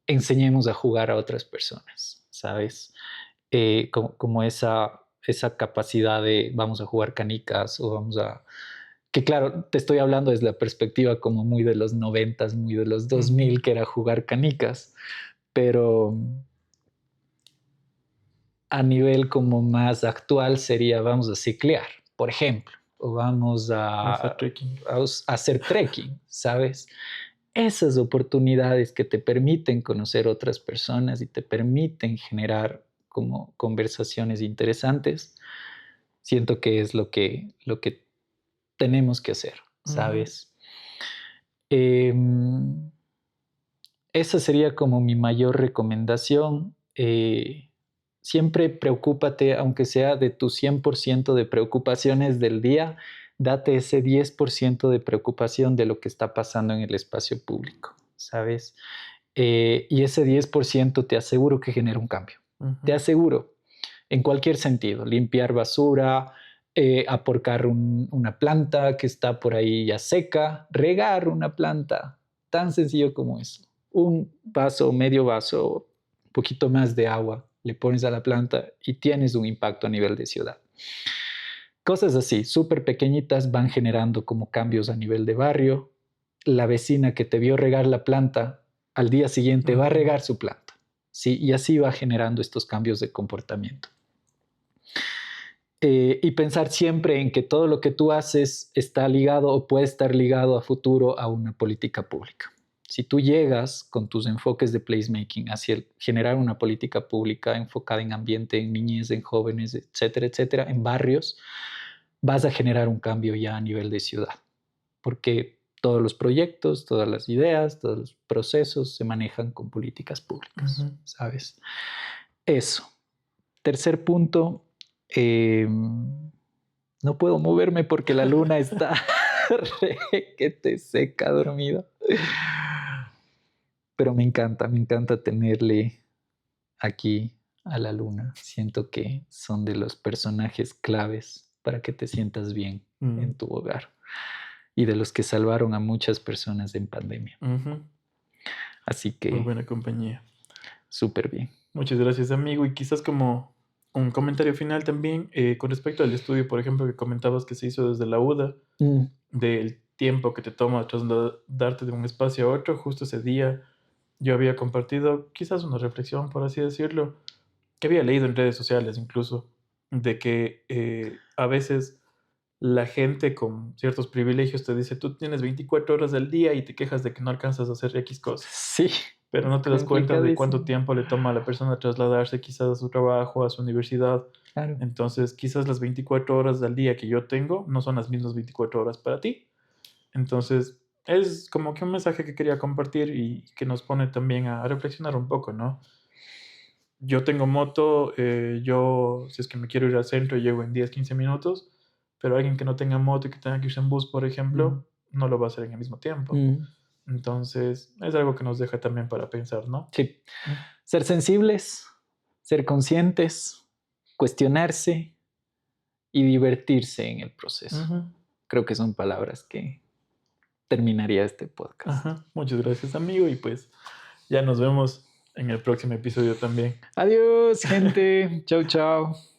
enseñemos a jugar a otras personas, ¿sabes? Como esa capacidad de vamos a jugar canicas o vamos a... Que claro, te estoy hablando desde la perspectiva como muy de los 90s, muy de los 2000, que era jugar canicas, pero a nivel como más actual sería vamos a ciclear, por ejemplo, o vamos a hacer trekking, ¿sabes? Esas oportunidades que te permiten conocer otras personas y te permiten generar como conversaciones interesantes, siento que es lo que tenemos que hacer, ¿sabes? Esa sería como mi mayor recomendación. Siempre preocúpate, aunque sea de tu 100% de preocupaciones del día, date ese 10% de preocupación de lo que está pasando en el espacio público, ¿sabes? Y ese 10% te aseguro que genera un cambio. Te aseguro, en cualquier sentido, limpiar basura, aporcar una planta que está por ahí ya seca, regar una planta, tan sencillo como eso. Un vaso, medio vaso, un poquito más de agua, le pones a la planta y tienes un impacto a nivel de ciudad. Cosas así, súper pequeñitas, van generando como cambios a nivel de barrio. La vecina que te vio regar la planta, al día siguiente va a regar su planta, ¿sí? Y así va generando estos cambios de comportamiento. Y pensar siempre en que todo lo que tú haces está ligado o puede estar ligado a futuro a una política pública. Si tú llegas con tus enfoques de placemaking hacia generar una política pública enfocada en ambiente, en niñez, en jóvenes, etcétera, etcétera, en barrios, vas a generar un cambio ya a nivel de ciudad. Porque todos los proyectos, todas las ideas, todos los procesos se manejan con políticas públicas, ¿sabes? Eso. Tercer punto, no puedo moverme porque la luna está requete seca, dormida. Pero me encanta tenerle aquí a la luna. Siento que son de los personajes claves para que te sientas bien en tu hogar y de los que salvaron a muchas personas en pandemia. Así que... Muy buena compañía. Súper bien. Muchas gracias, amigo. Y quizás como un comentario final también, con respecto al estudio, por ejemplo, que comentabas que se hizo desde la UDA, del tiempo que te toma trasladarte de un espacio a otro. Justo ese día yo había compartido quizás una reflexión, por así decirlo, que había leído en redes sociales incluso, de que a veces la gente con ciertos privilegios te dice, tú tienes 24 horas al día y te quejas de que no alcanzas a hacer X cosas. Sí. Pero no te das cuenta de cuánto tiempo le toma a la persona trasladarse quizás a su trabajo, a su universidad. Claro. Entonces, quizás las 24 horas al día que yo tengo no son las mismas 24 horas para ti. Entonces, es como que un mensaje que quería compartir y que nos pone también a reflexionar un poco, ¿no? Yo tengo moto, yo si es que me quiero ir al centro llego en 10, 15 minutos, pero alguien que no tenga moto y que tenga que irse en bus, por ejemplo, no lo va a hacer en el mismo tiempo. Entonces, es algo que nos deja también para pensar, ¿no? Sí. Ser sensibles, ser conscientes, cuestionarse y divertirse en el proceso. Creo que son palabras que terminaría este podcast. Muchas gracias, amigo, y pues ya nos vemos en el próximo episodio también. Adiós, gente. Chau, chau.